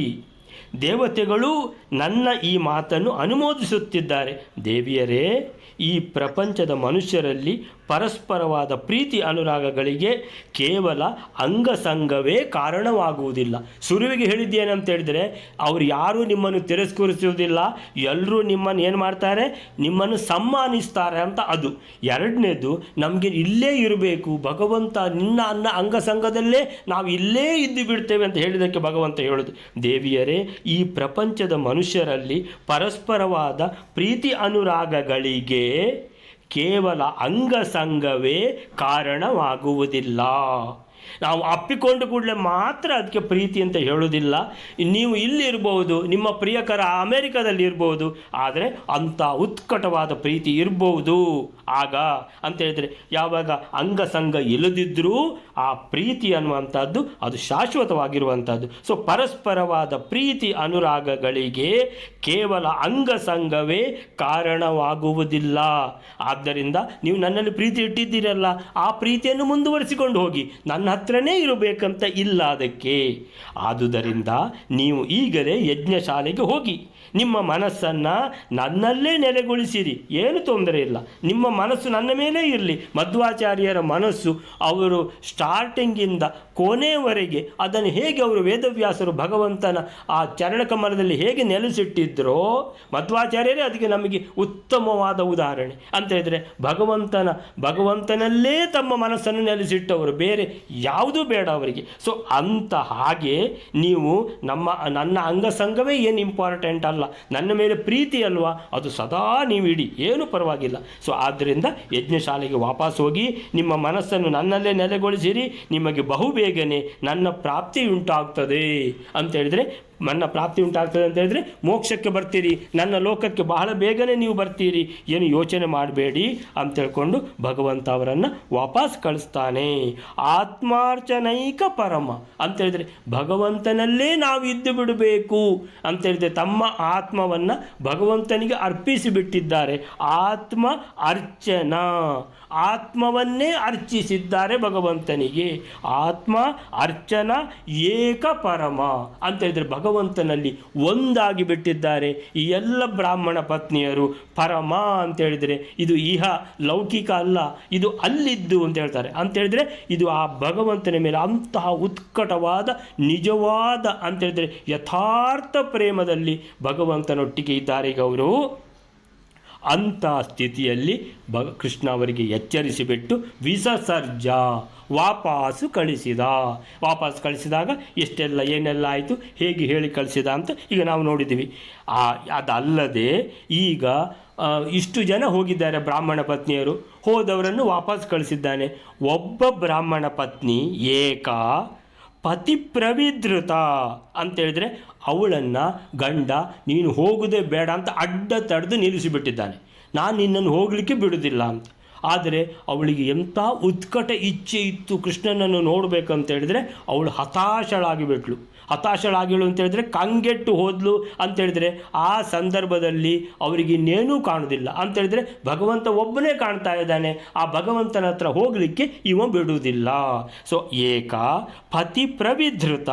ದೇವತೆಗಳು ನನ್ನ ಈ ಮಾತನ್ನು ಅನುಮೋದಿಸುತ್ತಿದ್ದಾರೆ. ದೇವಿಯರೇ, ಈ ಪ್ರಪಂಚದ ಮನುಷ್ಯರಲ್ಲಿ ಪರಸ್ಪರವಾದ ಪ್ರೀತಿ ಅನುರಾಗಗಳಿಗೆ ಕೇವಲ ಅಂಗಸಂಗವೇ ಕಾರಣವಾಗುವುದಿಲ್ಲ. ಸುರುವಿಗೆ ಹೇಳಿದ್ದೇನಂತ ಹೇಳಿದರೆ, ಅವರು ಯಾರೂ ನಿಮ್ಮನ್ನು ತಿರಸ್ಕರಿಸುವುದಿಲ್ಲ, ಎಲ್ಲರೂ ನಿಮ್ಮನ್ನು ಏನು ಮಾಡ್ತಾರೆ, ನಿಮ್ಮನ್ನು ಸಮ್ಮಾನಿಸ್ತಾರೆ ಅಂತ. ಅದು ಎರಡನೇದು, ನಮಗೆ ಇಲ್ಲೇ ಇರಬೇಕು ಭಗವಂತ, ನಿನ್ನ ಅಂಗಸಂಗದಲ್ಲೇ ನಾವು ಇಲ್ಲೇ ಇದ್ದು ಬಿಡ್ತೇವೆ ಅಂತ ಹೇಳಿದ್ದಕ್ಕೆ ಭಗವಂತ ಹೇಳೋದು, ದೇವಿಯರೇ, ಈ ಪ್ರಪಂಚದ ಮನುಷ್ಯರಲ್ಲಿ ಪರಸ್ಪರವಾದ ಪ್ರೀತಿ ಅನುರಾಗಗಳಿಗೆ ಕೇವಲ ಅಂಗಸಂಗವೇ ಕಾರಣವಾಗುವುದಿಲ್ಲ. ನಾವು ಅಪ್ಪಿಕೊಂಡು ಕೂಡಲೇ ಮಾತ್ರ ಅದಕ್ಕೆ ಪ್ರೀತಿ ಅಂತ ಹೇಳೋದಿಲ್ಲ. ನೀವು ಇಲ್ಲಿರ್ಬೋದು, ನಿಮ್ಮ ಪ್ರಿಯಕರ ಅಮೆರಿಕದಲ್ಲಿ ಇರ್ಬೋದು, ಆದರೆ ಅಂಥ ಉತ್ಕಟವಾದ ಪ್ರೀತಿ ಇರ್ಬೋದು ಆಗ ಅಂತ ಹೇಳಿದರೆ, ಯಾವಾಗ ಅಂಗಸಂಗ ಇಲ್ಲದಿದ್ದರೂ ಆ ಪ್ರೀತಿ ಅನ್ನುವಂಥದ್ದು ಅದು ಶಾಶ್ವತವಾಗಿರುವಂಥದ್ದು. ಸೊ ಪರಸ್ಪರವಾದ ಪ್ರೀತಿ ಅನುರಾಗಗಳಿಗೆ ಕೇವಲ ಅಂಗಸಂಗವೇ ಕಾರಣವಾಗುವುದಿಲ್ಲ. ಆದ್ದರಿಂದ ನೀವು ನನ್ನಲ್ಲಿ ಪ್ರೀತಿ ಇಟ್ಟಿದ್ದೀರಲ್ಲ, ಆ ಪ್ರೀತಿಯನ್ನು ಮುಂದುವರಿಸಿಕೊಂಡು ಹೋಗಿ, ನನ್ನ ಹತ್ರನೇ ಇರಬೇಕಂತ ಇಲ್ಲ ಅದಕ್ಕೆ. ಆದುದರಿಂದ ನೀವು ಈಗಲೇ ಯಜ್ಞಶಾಲೆಗೆ ಹೋಗಿ ನಿಮ್ಮ ಮನಸ್ಸನ್ನು ನನ್ನಲ್ಲೇ ನೆಲೆಗೊಳಿಸಿರಿ, ಏನು ತೊಂದರೆ ಇಲ್ಲ. ನಿಮ್ಮ ಮನಸ್ಸು ನನ್ನ ಮೇಲೆ ಇರಲಿ. ಮಧ್ವಾಚಾರ್ಯರ ಮನಸ್ಸು ಅವರು ಸ್ಟಾರ್ಟಿಂಗಿಂದ ಕೊನೆಯವರೆಗೆ ಅದನ್ನು ಹೇಗೆ ಅವರು ವೇದವ್ಯಾಸರು ಭಗವಂತನ ಆ ಚರಣಕಮಲದಲ್ಲಿ ಹೇಗೆ ನೆಲೆಸಿಟ್ಟಿದ್ದರೋ, ಮಧ್ವಾಚಾರ್ಯರೇ ಅದಕ್ಕೆ ನಮಗೆ ಉತ್ತಮವಾದ ಉದಾಹರಣೆ ಅಂತ ಹೇಳಿದರೆ, ಭಗವಂತನಲ್ಲೇ ತಮ್ಮ ಮನಸ್ಸನ್ನು ನೆಲೆಸಿಟ್ಟವರು, ಬೇರೆ ಯಾವುದೂ ಬೇಡ ಅವರಿಗೆ. ಸೊ ಅಂತ ಹಾಗೆ ನೀವು ನನ್ನ ಅಂಗಸಂಗವೇ ಏನು ಇಂಪಾರ್ಟೆಂಟ್ ಅಲ್ಲ, ನನ್ನ ಮೇಲೆ ಪ್ರೀತಿ ಅಲ್ವಾ, ಅದು ಸದಾ ನೀವು ಇಡಿ, ಏನು ಪರವಾಗಿಲ್ಲ. ಸೊ ಆದ್ದರಿಂದ ಯಜ್ಞಶಾಲೆಗೆ ವಾಪಸ್ ಹೋಗಿ ನಿಮ್ಮ ಮನಸ್ಸನ್ನು ನನ್ನಲ್ಲೇ ನೆಲೆಗೊಳಿಸಿರಿ, ನಿಮಗೆ ಬಹುಬೇಗನೆ ನನ್ನ ಪ್ರಾಪ್ತಿ ಉಂಟಾಗ್ತದೆ ಅಂತ ಹೇಳಿದರೆ, ನನ್ನ ಪ್ರಾಪ್ತಿ ಉಂಟಾಗ್ತದೆ ಅಂತ ಹೇಳಿದರೆ ಮೋಕ್ಷಕ್ಕೆ ಬರ್ತೀರಿ, ನನ್ನ ಲೋಕಕ್ಕೆ ಬಹಳ ಬೇಗನೆ ನೀವು ಬರ್ತೀರಿ, ಏನು ಯೋಚನೆ ಮಾಡಬೇಡಿ ಅಂತ ಹೇಳ್ಕೊಂಡು ಭಗವಂತ ಅವರನ್ನು ವಾಪಸ್ ಕಳಿಸ್ತಾನೆ. ಆತ್ಮಾರ್ಚನೈಕ ಪರಮ ಅಂತ ಹೇಳಿದರೆ ಭಗವಂತನಲ್ಲೇ ನಾವು ಇದ್ದು ಬಿಡಬೇಕು ಅಂತ ಹೇಳಿದರೆ, ತಮ್ಮ ಆತ್ಮವನ್ನು ಭಗವಂತನಿಗೆ ಅರ್ಪಿಸಿಬಿಟ್ಟಿದ್ದಾರೆ. ಆತ್ಮ ಅರ್ಚನ, ಆತ್ಮವನ್ನೇ ಅರ್ಚಿಸಿದ್ದಾರೆ ಭಗವಂತನಿಗೆ. ಆತ್ಮ ಅರ್ಚನ ಏಕ ಪರಮ ಅಂತ ಹೇಳಿದರೆ ಭಗವಂತನಲ್ಲಿ ಒಂದಾಗಿ ಬಿಟ್ಟಿದ್ದಾರೆ ಈ ಎಲ್ಲ ಬ್ರಾಹ್ಮಣ ಪತ್ನಿಯರು. ಪರಮ ಅಂತ ಹೇಳಿದರೆ ಇದು ಇಹ ಲೌಕಿಕ ಅಲ್ಲ, ಇದು ಅಲ್ಲಿದ್ದು ಅಂತ ಹೇಳ್ತಾರೆ. ಅಂತ ಹೇಳಿದರೆ ಇದು ಆ ಭಗವಂತನ ಮೇಲೆ ಅಂತಹ ಉತ್ಕಟವಾದ ನಿಜವಾದ ಅಂತ ಹೇಳಿದರೆ ಯಥಾರ್ಥ ಪ್ರೇಮದಲ್ಲಿ ಭಗವಂತನೊಟ್ಟಿಗೆ ಇದ್ದಾರೆ ಈಗ ಅವರು. ಅಂಥ ಸ್ಥಿತಿಯಲ್ಲಿ ಕೃಷ್ಣ ಅವರಿಗೆ ಎಚ್ಚರಿಸಿಬಿಟ್ಟು ವಿಸರ್ಜ ವಾಪಸ್ಸು ಕಳಿಸಿದಾಗ ಎಷ್ಟೆಲ್ಲ ಏನೆಲ್ಲ ಆಯಿತು, ಹೇಗೆ ಹೇಳಿ ಕಳಿಸಿದ ಅಂತ ಈಗ ನಾವು ನೋಡಿದ್ದೀವಿ. ಅದಲ್ಲದೆ ಈಗ ಇಷ್ಟು ಜನ ಹೋಗಿದ್ದಾರೆ ಬ್ರಾಹ್ಮಣ ಪತ್ನಿಯರು, ಹೋದವರನ್ನು ವಾಪಸ್ ಕಳಿಸಿದ್ದಾನೆ. ಒಬ್ಬ ಬ್ರಾಹ್ಮಣ ಪತ್ನಿ ಏಕಾ ಪತಿ ಪ್ರವಿಧೃತ ಅಂತೇಳಿದರೆ ಅವಳನ್ನು ಗಂಡ ನೀನು ಹೋಗೋದೇ ಬೇಡ ಅಂತ ಅಡ್ಡ ತಡೆದು ನಿಲ್ಲಿಸಿಬಿಟ್ಟಿದ್ದಾನೆ, ನಾನು ನಿನ್ನನ್ನು ಹೋಗಲಿಕ್ಕೆ ಬಿಡೋದಿಲ್ಲ ಅಂತ. ಆದರೆ ಅವಳಿಗೆ ಎಂಥ ಉತ್ಕಟ ಇಚ್ಛೆ ಇತ್ತು ಕೃಷ್ಣನನ್ನು ನೋಡಬೇಕಂತ ಹೇಳಿದರೆ ಅವಳು ಹತಾಶಳಾಗಿಬಿಟ್ಲು ಅಂತ ಹೇಳಿದ್ರೆ ಕಂಗೆಟ್ಟು ಹೋದ್ಲು ಅಂತ ಹೇಳಿದ್ರೆ ಆ ಸಂದರ್ಭದಲ್ಲಿ ಅವರಿಗೆ ಇನ್ನೇನೂ ಕಾಣುವುದಿಲ್ಲ ಅಂತ ಹೇಳಿದ್ರೆ ಭಗವಂತ ಒಬ್ಬನೇ ಕಾಣ್ತಾ ಇದ್ದಾನೆ, ಆ ಭಗವಂತನ ಹತ್ರ ಹೋಗಲಿಕ್ಕೆ ಇವ ಬಿಡುವುದಿಲ್ಲ. ಸೊ ಏಕ ಪತಿ ಪ್ರವಿಧೃತ,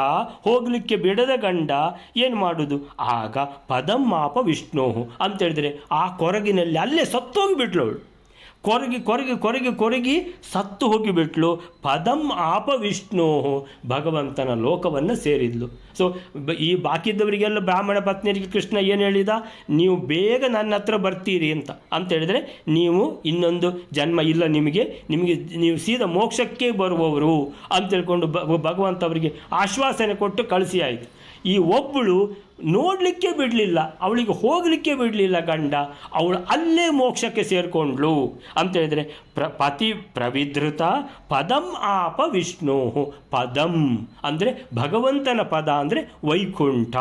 ಹೋಗಲಿಕ್ಕೆ ಬಿಡದ ಗಂಡ ಏನು ಮಾಡೋದು, ಆಗ ಪದಂ ಮಾಪ ವಿಷ್ಣು ಅಂತ ಹೇಳಿದ್ರೆ ಆ ಕೊರಗಿನಲ್ಲಿ ಅಲ್ಲೇ ಸತ್ತೋಗಿಬಿಟ್ಲು ಅವಳು. ಕೊರಗಿ ಸತ್ತು ಹೋಗಿಬಿಟ್ಲು. ಪದಂ ಆಪ ವಿಷ್ಣು, ಭಗವಂತನ ಲೋಕವನ್ನು ಸೇರಿದ್ಲು. ಸೊ ಈ ಬಾಕಿದ್ದವರಿಗೆಲ್ಲ ಬ್ರಾಹ್ಮಣ ಪತ್ನಿಯರಿಗೆ ಕೃಷ್ಣ ಏನು ಹೇಳಿದ, ನೀವು ಬೇಗ ನನ್ನ ಹತ್ರ ಬರ್ತೀರಿ ಅಂತ ಹೇಳಿದರೆ ನೀವು ಇನ್ನೊಂದು ಜನ್ಮ ಇಲ್ಲ ನಿಮಗೆ ನೀವು ಸೀದಾ ಮೋಕ್ಷಕ್ಕೆ ಬರುವವರು ಅಂತ ಹೇಳ್ಕೊಂಡು ಭಗವಂತ ಅವರಿಗೆ ಆಶ್ವಾಸನೆ ಕೊಟ್ಟು ಕಳಿಸಿ ಆಯಿತು. ಈ ಒಬ್ಬಳು ನೋಡಲಿಕ್ಕೆ ಬಿಡಲಿಲ್ಲ, ಅವಳಿಗೆ ಹೋಗಲಿಕ್ಕೆ ಬಿಡಲಿಲ್ಲ ಗಂಡ, ಅವಳು ಅಲ್ಲೇ ಮೋಕ್ಷಕ್ಕೆ ಸೇರಿಕೊಂಡ್ಳು ಅಂತ ಹೇಳಿದರೆ ಪತಿ ಪ್ರವಿಧೃತ ಪದಂ ಆಪ ವಿಷ್ಣು. ಪದಂ ಅಂದರೆ ಭಗವಂತನ ಪದ ಅಂದರೆ ವೈಕುಂಠ,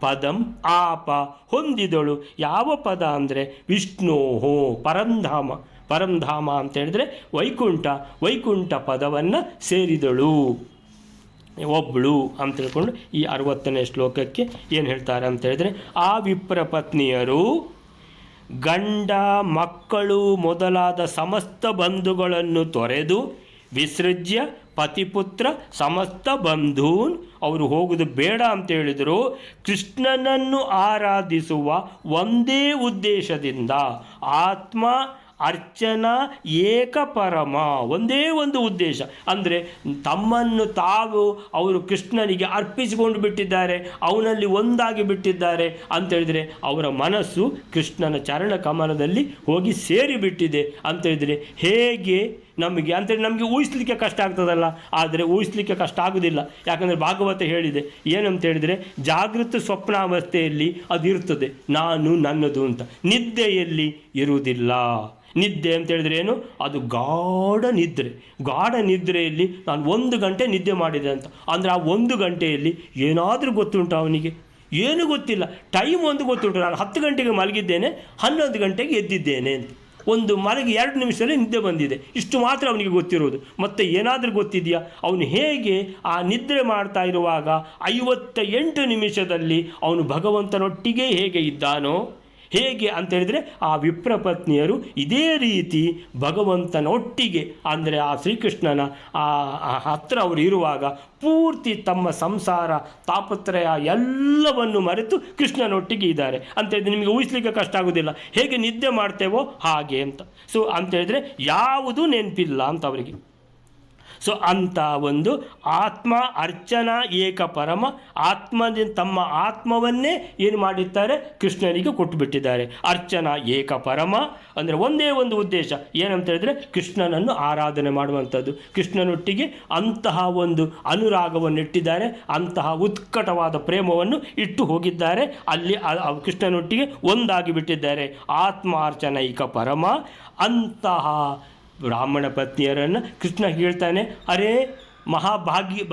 ಪದಂ ಆಪ ಹೊಂದಿದಳು. ಯಾವ ಪದ ಅಂದರೆ ವಿಷ್ಣು ಪರಂಧಾಮ ಅಂತ ಹೇಳಿದರೆ ವೈಕುಂಠ ಪದವನ್ನು ಸೇರಿದಳು ಒಬ್ಬಳು ಅಂತ ಹೇಳ್ಕೊಂಡು ಈ 60ನೇ ಶ್ಲೋಕಕ್ಕೆ ಏನು ಹೇಳ್ತಾರೆ ಅಂತ ಹೇಳಿದರೆ, ಆ ವಿಪ್ರ ಪತ್ನಿಯರು ಗಂಡ ಮಕ್ಕಳು ಮೊದಲಾದ ಸಮಸ್ತ ಬಂಧುಗಳನ್ನು ತೊರೆದು ವಿಸೃಜ್ಯ ಪತಿಪುತ್ರ ಸಮಸ್ತ ಬಂಧೂನ್, ಅವರು ಹೋಗೋದು ಬೇಡ ಅಂತ ಹೇಳಿದರು. ಕೃಷ್ಣನನ್ನು ಆರಾಧಿಸುವ ಒಂದೇ ಉದ್ದೇಶದಿಂದ, ಆತ್ಮ ಅರ್ಚನಾ ಏಕಪರಮ, ಒಂದೇ ಒಂದು ಉದ್ದೇಶ, ಅಂದರೆ ತಮ್ಮನ್ನು ತಾವು ಅವರು ಕೃಷ್ಣನಿಗೆ ಅರ್ಪಿಸಿಕೊಂಡು ಬಿಟ್ಟಿದ್ದಾರೆ, ಅವನಲ್ಲಿ ಒಂದಾಗಿ ಬಿಟ್ಟಿದ್ದಾರೆ ಅಂತೇಳಿದರೆ ಅವರ ಮನಸ್ಸು ಕೃಷ್ಣನ ಚರಣ ಕಮಲದಲ್ಲಿ ಹೋಗಿ ಸೇರಿಬಿಟ್ಟಿದೆ ಅಂತೇಳಿದರೆ ಹೇಗೆ ನಮಗೆ ಅಂತೇಳಿ ನಮಗೆ ಊಹಿಸ್ಲಿಕ್ಕೆ ಕಷ್ಟ ಆಗ್ತದಲ್ಲ. ಆದರೆ ಊಹಿಸ್ಲಿಕ್ಕೆ ಕಷ್ಟ ಆಗೋದಿಲ್ಲ, ಯಾಕಂದರೆ ಭಾಗವತ ಹೇಳಿದೆ ಏನಂತ ಹೇಳಿದರೆ ಜಾಗೃತ ಸ್ವಪ್ನಾವಸ್ಥೆಯಲ್ಲಿ ಅದು ಇರ್ತದೆ ನಾನು ನನ್ನದು ಅಂತ, ನಿದ್ದೆಯಲ್ಲಿ ಇರುವುದಿಲ್ಲ. ನಿದ್ದೆ ಅಂತ ಹೇಳಿದ್ರೆ ಏನು, ಅದು ಗಾಢ ನಿದ್ರೆ. ಗಾಢ ನಿದ್ರೆಯಲ್ಲಿ ನಾನು 1 ಗಂಟೆ ನಿದ್ದೆ ಮಾಡಿದೆ ಅಂತ ಅಂದರೆ ಆ 1 ಗಂಟೆಯಲ್ಲಿ ಏನಾದರೂ ಗೊತ್ತುಂಟು ಅವನಿಗೆ? ಏನೂ ಗೊತ್ತಿಲ್ಲ. ಟೈಮ್ ಒಂದು ಗೊತ್ತುಂಟು, ನಾನು 10 ಗಂಟೆಗೆ ಮಲಗಿದ್ದೇನೆ, 11 ಗಂಟೆಗೆ ಎದ್ದಿದ್ದೇನೆ ಅಂತ. ಒಂದು ಮಲಗಿ 2 ನಿಮಿಷದಲ್ಲಿ ನಿದ್ದೆ ಬಂದಿದೆ, ಇಷ್ಟು ಮಾತ್ರ ಅವನಿಗೆ ಗೊತ್ತಿರೋದು. ಮತ್ತು ಏನಾದರೂ ಗೊತ್ತಿದೆಯಾ? ಅವನು ಹೇಗೆ ಆ ನಿದ್ರೆ ಮಾಡ್ತಾ ಇರುವಾಗ 58 ನಿಮಿಷದಲ್ಲಿ ಅವನು ಭಗವಂತನೊಟ್ಟಿಗೆ ಹೇಗೆ ಇದ್ದಾನೋ, ಹೇಗೆ ಅಂತೇಳಿದರೆ ಆ ವಿಪ್ರಪತ್ನಿಯರು ಇದೇ ರೀತಿ ಭಗವಂತನೊಟ್ಟಿಗೆ ಅಂದರೆ ಆ ಶ್ರೀಕೃಷ್ಣನ ಹತ್ರ ಅವರು ಇರುವಾಗ ಪೂರ್ತಿ ತಮ್ಮ ಸಂಸಾರ ತಾಪತ್ರಯ ಎಲ್ಲವನ್ನು ಮರೆತು ಕೃಷ್ಣನೊಟ್ಟಿಗೆ ಇದ್ದಾರೆ ಅಂತೇಳಿದ್ರೆ ನಿಮಗೆ ಊಹಿಸ್ಲಿಕ್ಕೆ ಕಷ್ಟ ಆಗೋದಿಲ್ಲ. ಹೇಗೆ ನಿದ್ದೆ ಮಾಡ್ತೇವೋ ಹಾಗೆ ಅಂತ. ಸೊ ಅಂತೇಳಿದರೆ ಯಾವುದೂ ನೆನಪಿಲ್ಲ ಅಂತ ಅವರಿಗೆ. ಸೊ ಅಂಥ ಒಂದು ಆತ್ಮ ಅರ್ಚನಾ ಏಕಪರಮ, ತಮ್ಮ ಆತ್ಮವನ್ನೇ ಏನು ಮಾಡಿರ್ತಾರೆ, ಕೃಷ್ಣನಿಗೆ ಕೊಟ್ಟುಬಿಟ್ಟಿದ್ದಾರೆ. ಅರ್ಚನಾ ಏಕಪರಮ ಅಂದರೆ ಒಂದೇ ಒಂದು ಉದ್ದೇಶ ಏನಂತ ಹೇಳಿದರೆ ಕೃಷ್ಣನನ್ನು ಆರಾಧನೆ ಮಾಡುವಂಥದ್ದು. ಕೃಷ್ಣನೊಟ್ಟಿಗೆ ಅಂತಹ ಒಂದು ಅನುರಾಗವನ್ನು ಇಟ್ಟಿದ್ದಾರೆ, ಅಂತಹ ಉತ್ಕಟವಾದ ಪ್ರೇಮವನ್ನು ಇಟ್ಟು ಹೋಗಿದ್ದಾರೆ. ಅಲ್ಲಿ ಕೃಷ್ಣನೊಟ್ಟಿಗೆ ಒಂದಾಗಿ ಬಿಟ್ಟಿದ್ದಾರೆ. ಆತ್ಮ ಅರ್ಚನೈಕ ಪರಮ ಅಂತಹ ಬ್ರಾಹ್ಮಣ ಪತ್ನಿಯರನ್ನು ಕೃಷ್ಣ ಹೇಳ್ತಾನೆ, ಅರೇ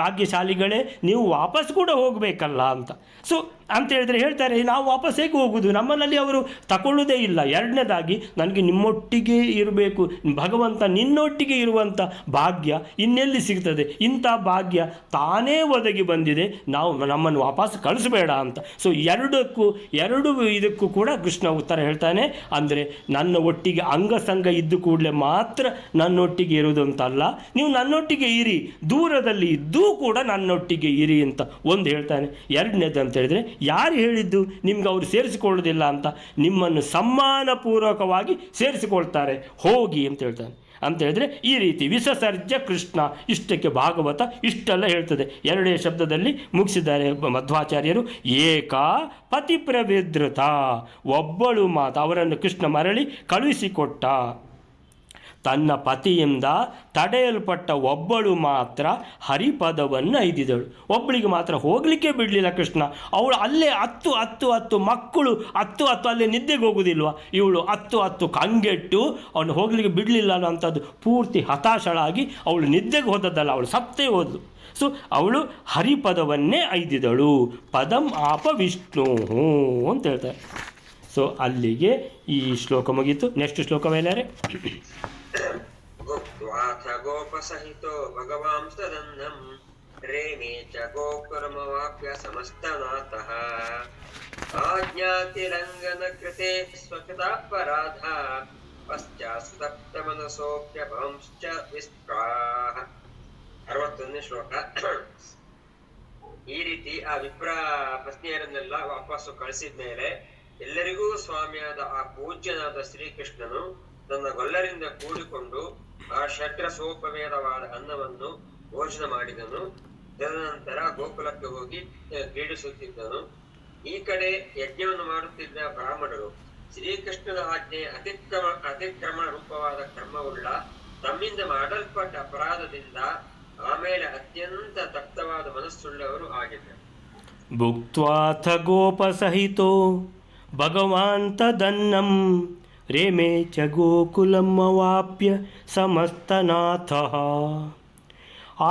ಭಾಗ್ಯಶಾಲಿಗಳೇ, ನೀವು ವಾಪಸ್ ಕೂಡ ಹೋಗಬೇಕಲ್ಲ ಅಂತ. ಸೊ ಅಂತ ಹೇಳಿದ್ರೆ ಹೇಳ್ತಾರೆ, ನಾವು ವಾಪಸ್ ಹೇಗೆ ಹೋಗೋದು, ನಮ್ಮಲ್ಲಿ ಅವರು ತಗೊಳ್ಳೋದೇ ಇಲ್ಲ. ಎರಡನೇದಾಗಿ ನನಗೆ ನಿಮ್ಮೊಟ್ಟಿಗೆ ಇರಬೇಕು, ಭಗವಂತ ನಿನ್ನೊಟ್ಟಿಗೆ ಇರುವಂಥ ಭಾಗ್ಯ ಇನ್ನೆಲ್ಲಿ ಸಿಗ್ತದೆ, ಇಂಥ ಭಾಗ್ಯ ತಾನೇ ಒದಗಿ ಬಂದಿದೆ, ನಮ್ಮನ್ನು ವಾಪಸ್ ಕಳಿಸಬೇಡ ಅಂತ. ಸೊ ಎರಡು ಇದಕ್ಕೂ ಕೂಡ ಕೃಷ್ಣ ಉತ್ತರ ಹೇಳ್ತಾನೆ. ಅಂದರೆ ನನ್ನ ಒಟ್ಟಿಗೆ ಅಂಗಸಂಗ ಇದ್ದು ಕೂಡಲೇ ಮಾತ್ರ ನನ್ನೊಟ್ಟಿಗೆ ಇರುವುದು ಅಂತಲ್ಲ, ನೀವು ನನ್ನೊಟ್ಟಿಗೆ ಇರಿ, ದೂರದಲ್ಲಿ ಇದ್ದೂ ಕೂಡ ನನ್ನೊಟ್ಟಿಗೆ ಇರಿ ಅಂತ ಒಂದು ಹೇಳ್ತಾನೆ. ಎರಡನೇದು ಅಂತ ಹೇಳಿದರೆ, ಯಾರು ಹೇಳಿದ್ದು ನಿಮ್ಗೆ ಅವರು ಸೇರಿಸಿಕೊಳ್ಳೋದಿಲ್ಲ ಅಂತ? ನಿಮ್ಮನ್ನು ಸಮ್ಮಾನಪೂರ್ವಕವಾಗಿ ಸೇರಿಸಿಕೊಳ್ತಾರೆ, ಹೋಗಿ ಅಂತ ಹೇಳ್ತಾನೆ. ಅಂತ ಹೇಳಿದ್ರೆ ಈ ರೀತಿ ವಿಸಸರ್ಜ ಕೃಷ್ಣ, ಇಷ್ಟಕ್ಕೆ ಭಾಗವತ ಇಷ್ಟೆಲ್ಲ ಹೇಳ್ತದೆ. 2 ಶಬ್ದದಲ್ಲಿ ಮುಗಿಸಿದ್ದಾರೆ ಮಧ್ವಾಚಾರ್ಯರು. ಏಕ ಪತಿಪ್ರವಿಧೃತ, ಒಬ್ಬಳು ಮಾತು, ಅವರನ್ನು ಕೃಷ್ಣ ಮರಳಿ ಕಳುಹಿಸಿಕೊಟ್ಟ. ತನ್ನ ಪತಿಯಿಂದ ತಡೆಯಲ್ಪಟ್ಟ ಒಬ್ಬಳು ಮಾತ್ರ ಹರಿಪದವನ್ನು ಐದಿದಳು. ಒಬ್ಬಳಿಗೆ ಮಾತ್ರ ಹೋಗಲಿಕ್ಕೆ ಬಿಡಲಿಲ್ಲ ಕೃಷ್ಣ. ಅವಳು ಅಲ್ಲೇ 10 ಮಕ್ಕಳು 10 ಅಲ್ಲೇ ನಿದ್ದೆಗೆ ಹೋಗೋದಿಲ್ವ, ಇವಳು 10 ಕಂಗೆಟ್ಟು ಅವನು ಹೋಗಲಿಕ್ಕೆ ಬಿಡಲಿಲ್ಲ ಅನ್ನೋಂಥದ್ದು ಪೂರ್ತಿ ಹತಾಶಳಾಗಿ ಅವಳು ನಿದ್ದೆಗೆ ಹೋದದ್ದಲ್ಲ, ಅವಳು ಸತ್ತೇ ಹೋದಳು. ಸೊ ಅವಳು ಹರಿಪದವನ್ನೇ ಐದಿದಳು. ಪದಂ ಆಪ ವಿಷ್ಣು ಅಂತ ಹೇಳ್ತಾರೆ. ಸೊ ಅಲ್ಲಿಗೆ ಈ ಶ್ಲೋಕ ಮುಗೀತು. ನೆಕ್ಸ್ಟ್ ಶ್ಲೋಕ ಮೇಲಾರೆ. ಗುಪ್ತ್ವಾಥ ಗೋಪಸಹಿತೋ ಭಗವಾಂಸ್ತದನ್ನಂ ರೇಮೇ ಚ ಗೋಕುಲಮವಾಪ್ಯ ಸಮಸ್ತನಾಥಃ ಆಜ್ಞಾತಿಲಂಘನ ಕೃತೆ ಸ್ವಕೃತಾಪರಾಧ ಪಶ್ಚಾಸ್ತಪ್ತಮನಸೋಪ್ಯಭಂಶ್ಚ ವಿಸ್ಪ್ರಾಹ. 61ನೇ ಶ್ಲೋಕ. ಈ ರೀತಿ ಆ ವಿಪ್ರ ಪತ್ನಿಯರನ್ನೆಲ್ಲ ವಾಪಸ್ಸು ಕಳಿಸಿದ ಮೇಲೆ ಎಲ್ಲರಿಗೂ ಸ್ವಾಮಿಯಾದ ಆ ಪೂಜ್ಯನಾದ ಶ್ರೀಕೃಷ್ಣನು ತನ್ನ ಗೊಲ್ಲರಿಂದ ಕೂಡಿಕೊಂಡು ಆ ಷಡ್ರಸೋಪವೇದವಾದ ಅನ್ನವನ್ನು ಭೋಜನ ಮಾಡಿದನು. ತದನಂತರ ಗೋಕುಲಕ್ಕೆ ಹೋಗಿ ಕ್ರೀಡಿಸುತ್ತಿದ್ದನು. ಈ ಕಡೆ ಯಜ್ಞವನ್ನು ಮಾಡುತ್ತಿದ್ದ ಬ್ರಾಹ್ಮಣರು ಶ್ರೀಕೃಷ್ಣನ ಆಜ್ಞೆ ಅತಿಕ್ರಮ ರೂಪವಾದ ಕರ್ಮವುಳ್ಳ ತಮ್ಮಿಂದ ಮಾಡಲ್ಪಟ್ಟ ಅಪರಾಧದಿಂದ ಆಮೇಲೆ ಅತ್ಯಂತ ತಪ್ತವಾದ ಮನಸ್ಸುಳ್ಳವರು ಆಗಿದ್ದರು. ಭುಕ್ತ್ವಾಥ ಗೋಪಸಹಿತೋ ಭಗವಾನ್ ತದನ್ನಂ ರೇಮೇ ಚ ಗೋಕುಲಮವಾಪ್ಯ ಸಮಸ್ತನಾಥಃ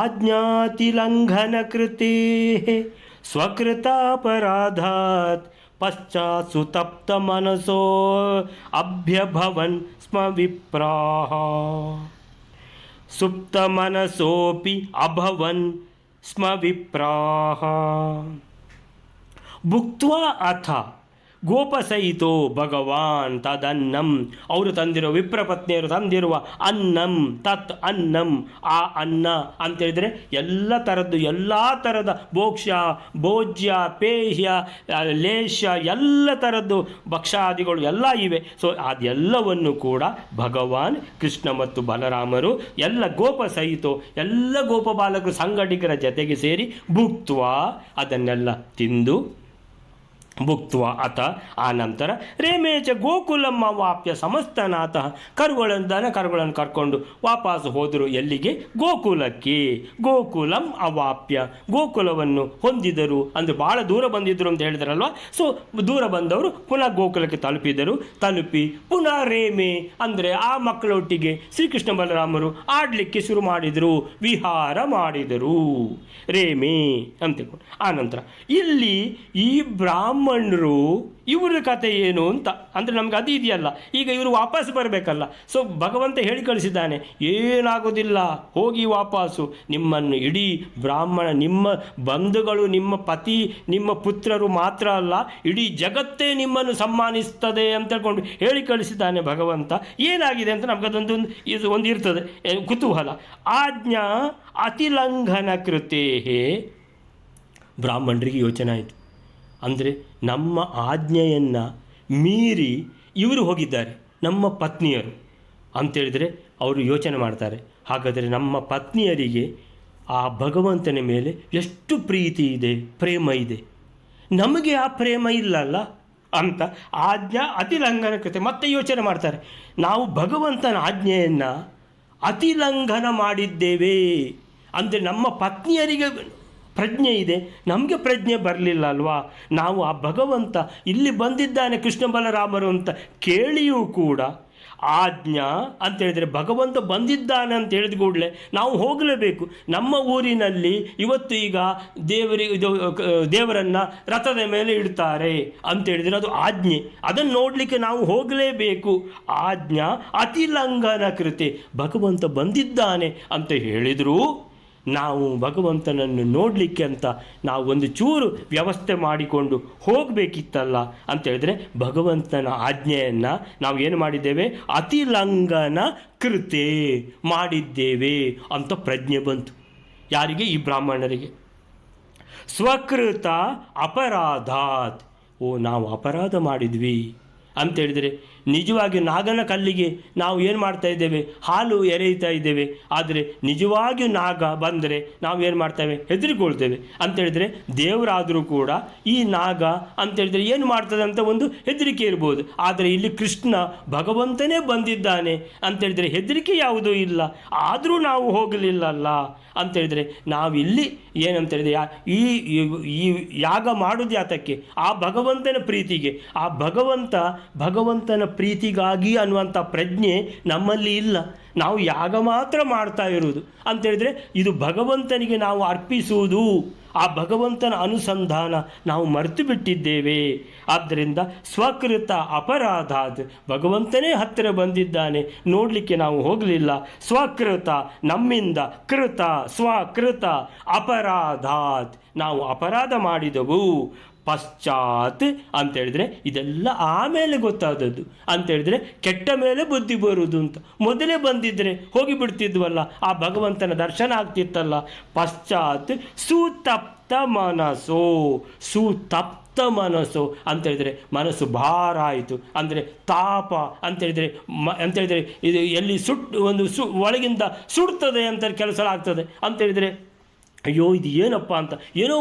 ಆಜ್ಞಾತಿಲಂಘನಕೃತೆ ಸ್ವಕೃತಾಪರಾಧಾತ್ ಪಶ್ಚಾತ್ ಸುತಪ್ತಮನಸೋ ಅಭ್ಯಭವನ್ ಸ್ಮ ವಿಪ್ರಾಹ. ಸುಪ್ತಮನಸೋಪಿ ಅಭವನ್ ಸ್ಮ ವಿಪ್ರಾಹ. ಭುಕ್ತ್ವಾ ಅಥ ಗೋಪಸಹಿತೋ ಭಗವಾನ್ ತದನ್ನಂ, ಅವರು ತಂದಿರುವ ವಿಪ್ರಪತ್ನಿಯರು ತಂದಿರುವ ಅನ್ನಂ, ತತ್ ಅನ್ನಂ, ಆ ಅನ್ನ ಅಂತೇಳಿದರೆ ಎಲ್ಲ ಥರದ್ದು, ಎಲ್ಲ ಥರದ ಭೋಜ್ಯ ಪೇಹ್ಯ ಲೇಷ್ಯ ಎಲ್ಲ ಥರದ್ದು ಭಕ್ಷಾದಿಗಳು ಎಲ್ಲ ಇವೆ. ಸೊ ಅದೆಲ್ಲವನ್ನು ಕೂಡ ಭಗವಾನ್ ಕೃಷ್ಣ ಮತ್ತು ಬಲರಾಮರು ಎಲ್ಲ ಗೋಪಸಹಿತೋ ಎಲ್ಲ ಗೋಪಬಾಲಕರು ಸಂಗಡಿಗರ ಜೊತೆಗೆ ಸೇರಿ ಭುಕ್ತ್ವಾ ಅದನ್ನೆಲ್ಲ ತಿಂದು, ಭುಕ್ತ್ವ ಅತ ಆ ನಂತರ ರೇಮೇಚ ಗೋಕುಲಂ ಅವಾಪ್ಯ ಸಮಸ್ತನಾಥ, ಕರುಗಳನ್ನು ಕರ್ಕೊಂಡು ವಾಪಸ್ ಹೋದರು. ಎಲ್ಲಿಗೆ? ಗೋಕುಲಕ್ಕೆ. ಗೋಕುಲಂ ಅವಾಪ್ಯ, ಗೋಕುಲವನ್ನು ಹೊಂದಿದರು, ಅಂದರೆ ಭಾಳ ದೂರ ಬಂದಿದ್ದರು ಅಂತ ಹೇಳಿದ್ರಲ್ವ. ಸೊ ದೂರ ಬಂದವರು ಪುನಃ ಗೋಕುಲಕ್ಕೆ ತಲುಪಿ ಪುನಃ ರೇಮೆ ಅಂದರೆ ಆ ಮಕ್ಕಳೊಟ್ಟಿಗೆ ಶ್ರೀಕೃಷ್ಣ ಬಲರಾಮರು ಆಡಲಿಕ್ಕೆ ಶುರು ಮಾಡಿದರು, ವಿಹಾರ ಮಾಡಿದರು. ರೇಮೆ ಅಂತ ಆ ನಂತರ ಇಲ್ಲಿ ಈ ಬ್ರಾಹ್ಮಣರು ಇವರ ಕಥೆ ಏನು ಅಂತ ಅಂದರೆ ನಮ್ಗೆ ಅದು ಇದೆಯಲ್ಲ, ಈಗ ಇವರು ವಾಪಸ್ ಬರಬೇಕಲ್ಲ. ಸೊ ಭಗವಂತ ಹೇಳಿ ಕಳಿಸಿದ್ದಾನೆ, ಏನಾಗೋದಿಲ್ಲ, ಹೋಗಿ ವಾಪಸ್ಸು, ನಿಮ್ಮನ್ನು ಇಡೀ ಬ್ರಾಹ್ಮಣ, ನಿಮ್ಮ ಬಂಧುಗಳು, ನಿಮ್ಮ ಪತಿ, ನಿಮ್ಮ ಪುತ್ರರು ಮಾತ್ರ ಅಲ್ಲ, ಇಡೀ ಜಗತ್ತೇ ನಿಮ್ಮನ್ನು ಸನ್ಮಾನಿಸ್ತದೆ ಅಂತ ಹೇಳ್ಕೊಂಡು ಹೇಳಿ ಕಳಿಸಿದ್ದಾನೆ ಭಗವಂತ. ಏನಾಗಿದೆ ಅಂತ ನಮಗದೊಂದು ಒಂದು ಇರ್ತದೆ ಕುತೂಹಲ. ಆಜ್ಞಾ ಅತಿಲಂಘನ ಕೃತೇ, ಬ್ರಾಹ್ಮಣರಿಗೆ ಯೋಚನೆ ಆಯಿತು. ಅಂದರೆ ನಮ್ಮ ಆಜ್ಞೆಯನ್ನು ಮೀರಿ ಇವರು ಹೋಗಿದ್ದಾರೆ, ನಮ್ಮ ಪತ್ನಿಯರು ಅಂಥೇಳಿದರೆ ಅವರು ಯೋಚನೆ ಮಾಡ್ತಾರೆ, ಹಾಗಾದರೆ ನಮ್ಮ ಪತ್ನಿಯರಿಗೆ ಆ ಭಗವಂತನ ಮೇಲೆ ಎಷ್ಟು ಪ್ರೀತಿ ಇದೆ, ಪ್ರೇಮ ಇದೆ, ನಮಗೆ ಆ ಪ್ರೇಮ ಇಲ್ಲಲ್ಲ ಅಂತ ಆಜ್ಞಾ ಅತಿಲಂಘನ ಕೃತೆ ಮತ್ತೆ ಯೋಚನೆ ಮಾಡ್ತಾರೆ. ನಾವು ಭಗವಂತನ ಆಜ್ಞೆಯನ್ನು ಅತಿಲಂಘನ ಮಾಡಿದ್ದೇವೆ ಅಂದರೆ ನಮ್ಮ ಪತ್ನಿಯರಿಗೆ ಪ್ರಜ್ಞೆ ಇದೆ, ನಮಗೆ ಪ್ರಜ್ಞೆ ಬರಲಿಲ್ಲ ಅಲ್ವಾ. ನಾವು ಆ ಭಗವಂತ ಇಲ್ಲಿ ಬಂದಿದ್ದಾನೆ ಕೃಷ್ಣ ಬಲರಾಮರು ಅಂತ ಕೇಳಿಯೂ ಕೂಡ ಆಜ್ಞಾ ಅಂತೇಳಿದರೆ ಭಗವಂತ ಬಂದಿದ್ದಾನೆ ಅಂತ ಹೇಳಿದ ಕೂಡಲೇ ನಾವು ಹೋಗಲೇಬೇಕು. ನಮ್ಮ ಊರಿನಲ್ಲಿ ಇವತ್ತು ಈಗ ದೇವರನ್ನು ರಥದ ಮೇಲೆ ಇಡ್ತಾರೆ ಅಂತೇಳಿದರೆ ಅದು ಆಜ್ಞೆ, ಅದನ್ನು ನೋಡಲಿಕ್ಕೆ ನಾವು ಹೋಗಲೇಬೇಕು. ಆಜ್ಞಾ ಅತಿಲಂಘನ ಕೃತೆ, ಭಗವಂತ ಬಂದಿದ್ದಾನೆ ಅಂತ ಹೇಳಿದರೂ ನಾವು ಭಗವಂತನನ್ನು ನೋಡಲಿಕ್ಕೆ ಅಂತ ನಾವು ಒಂದು ಚೂರು ವ್ಯವಸ್ಥೆ ಮಾಡಿಕೊಂಡು ಹೋಗಬೇಕಿತ್ತಲ್ಲ ಅಂತೇಳಿದರೆ ಭಗವಂತನ ಆಜ್ಞೆಯನ್ನು ನಾವು ಏನು ಮಾಡಿದ್ದೇವೆ, ಅತಿಲಂಘನ ಕೃತೆ ಮಾಡಿದ್ದೇವೆ ಅಂತ ಪ್ರಜ್ಞೆ ಬಂತು. ಯಾರಿಗೆ? ಈ ಬ್ರಾಹ್ಮಣರಿಗೆ. ಸ್ವಕೃತ ಅಪರಾಧಾತ್, ನಾವು ಅಪರಾಧ ಮಾಡಿದ್ವಿ ಅಂತೇಳಿದರೆ ನಿಜವಾಗಿ ನಾಗನ ಕಲ್ಲಿಗೆ ನಾವು ಏನು ಮಾಡ್ತಾ ಇದ್ದೇವೆ, ಹಾಲು ಎರೆಯುತ್ತಾ ಇದ್ದೇವೆ. ಆದರೆ ನಿಜವಾಗಿಯೂ ನಾಗ ಬಂದರೆ ನಾವು ಏನು ಮಾಡ್ತೇವೆ, ಹೆದರಿಕೊಳ್ತೇವೆ. ಅಂತೇಳಿದರೆ ದೇವರಾದರೂ ಕೂಡ ಈ ನಾಗ ಅಂತೇಳಿದರೆ ಏನು ಮಾಡ್ತದೆ ಅಂತ ಒಂದು ಹೆದರಿಕೆ ಇರ್ಬೋದು. ಆದರೆ ಇಲ್ಲಿ ಕೃಷ್ಣ ಭಗವಂತನೇ ಬಂದಿದ್ದಾನೆ ಅಂತೇಳಿದರೆ ಹೆದರಿಕೆ ಯಾವುದೂ ಇಲ್ಲ, ಆದರೂ ನಾವು ಹೋಗಲಿಲ್ಲಲ್ಲ ಅಂತೇಳಿದರೆ ನಾವಿಲ್ಲಿ ಏನಂತೇಳಿದರೆ ಈ ಯಾಗ ಮಾಡೋದು ಯಾತಕ್ಕೆ, ಆ ಭಗವಂತನ ಪ್ರೀತಿಗೆ, ಆ ಭಗವಂತನ ಪ್ರೀತಿಗಾಗಿ ಅನ್ನುವಂಥ ಪ್ರಜ್ಞೆ ನಮ್ಮಲ್ಲಿ ಇಲ್ಲ. ನಾವು ಯಾಗ ಮಾತ್ರ ಮಾಡ್ತಾ ಇರುವುದು ಅಂತೇಳಿದರೆ ಇದು ಭಗವಂತನಿಗೆ ನಾವು ಅರ್ಪಿಸುವುದು, ಆ ಭಗವಂತನ ಅನುಸಂಧಾನ ನಾವು ಮರೆತು ಬಿಟ್ಟಿದ್ದೇವೆ. ಆದ್ದರಿಂದ ಸ್ವಕೃತ ಅಪರಾಧಾತ್, ಭಗವಂತನೇ ಹತ್ತಿರ ಬಂದಿದ್ದಾನೆ, ನೋಡಲಿಕ್ಕೆ ನಾವು ಹೋಗಲಿಲ್ಲ. ಸ್ವಕೃತ ನಮ್ಮಿಂದ, ಕೃತ ಸ್ವಕೃತ ಅಪರಾಧಾತ್, ನಾವು ಅಪರಾಧ ಮಾಡಿದೆವು. ಪಶ್ಚಾತ್ ಅಂತೇಳಿದರೆ ಇದೆಲ್ಲ ಆಮೇಲೆ ಗೊತ್ತಾದದ್ದು ಅಂತೇಳಿದರೆ ಕೆಟ್ಟ ಮೇಲೆ ಬುದ್ಧಿ ಬರುವುದು ಅಂತ. ಮೊದಲೇ ಬಂದಿದ್ದರೆ ಹೋಗಿಬಿಡ್ತಿದ್ವಲ್ಲ, ಆ ಭಗವಂತನ ದರ್ಶನ ಆಗ್ತಿತ್ತಲ್ಲ. ಪಶ್ಚಾತ್ ಸುತಪ್ತ ಮನಸ್ಸು ಅಂತೇಳಿದರೆ ಮನಸ್ಸು ಭಾರ ಆಯಿತು, ಅಂದರೆ ತಾಪ ಅಂತೇಳಿದರೆ ಇದು ಎಲ್ಲಿ ಒಳಗಿಂದ ಸುಡ್ತದೆ ಅಂತ ಕೆಲಸ ಆಗ್ತದೆ ಅಂತೇಳಿದರೆ ಅಯ್ಯೋ ಇದು ಏನಪ್ಪ ಅಂತ, ಏನೋ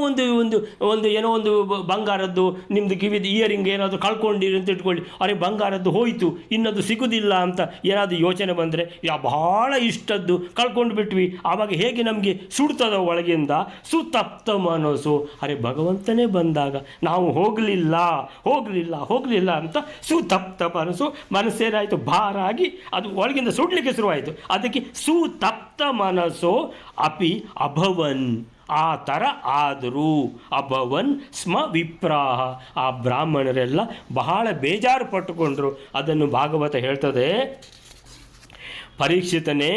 ಒಂದು ಬಂಗಾರದ್ದು ನಿಮ್ಮದು ಕಿವಿದು ಇಯರಿಂಗ್ ಏನಾದರೂ ಕಳ್ಕೊಂಡಿರಿ ಅಂತ ಇಟ್ಕೊಳ್ಳಿ, ಅರೆ ಬಂಗಾರದ್ದು ಹೋಯಿತು ಇನ್ನದು ಸಿಗೋದಿಲ್ಲ ಅಂತ ಏನಾದರೂ ಯೋಚನೆ ಬಂದರೆ, ಭಾಳ ಇಷ್ಟದ್ದು ಕಳ್ಕೊಂಡು ಬಿಟ್ವಿ, ಆವಾಗ ಹೇಗೆ ನಮಗೆ ಸುಡ್ತದ ಒಳಗಿಂದ. ಸುತಪ್ತ ಮನಸ್ಸು, ಅರೆ ಭಗವಂತನೇ ಬಂದಾಗ ನಾವು ಹೋಗಲಿಲ್ಲ ಅಂತ ಸುತಪ್ತ ಮನಸ್ಸೇನಾಯಿತು, ಭಾರ ಆಗಿ ಅದು ಒಳಗಿಂದ ಸುಡಲಿಕ್ಕೆ ಶುರುವಾಯಿತು. ಅದಕ್ಕೆ ಸುತಪ್ತ ಮನಸ್ಸು ಅಪಿ ಅಭವನ್, ಆ ಥರ ಆದರೂ ಅಭವನ್ ಸ್ಮ ವಿಪ್ರಾಹ, ಆ ಬ್ರಾಹ್ಮಣರೆಲ್ಲ ಬಹಳ ಬೇಜಾರು ಪಟ್ಟುಕೊಂಡ್ರು. ಅದನ್ನು ಭಾಗವತ ಹೇಳ್ತದೆ, ಪರೀಕ್ಷಿತನೇ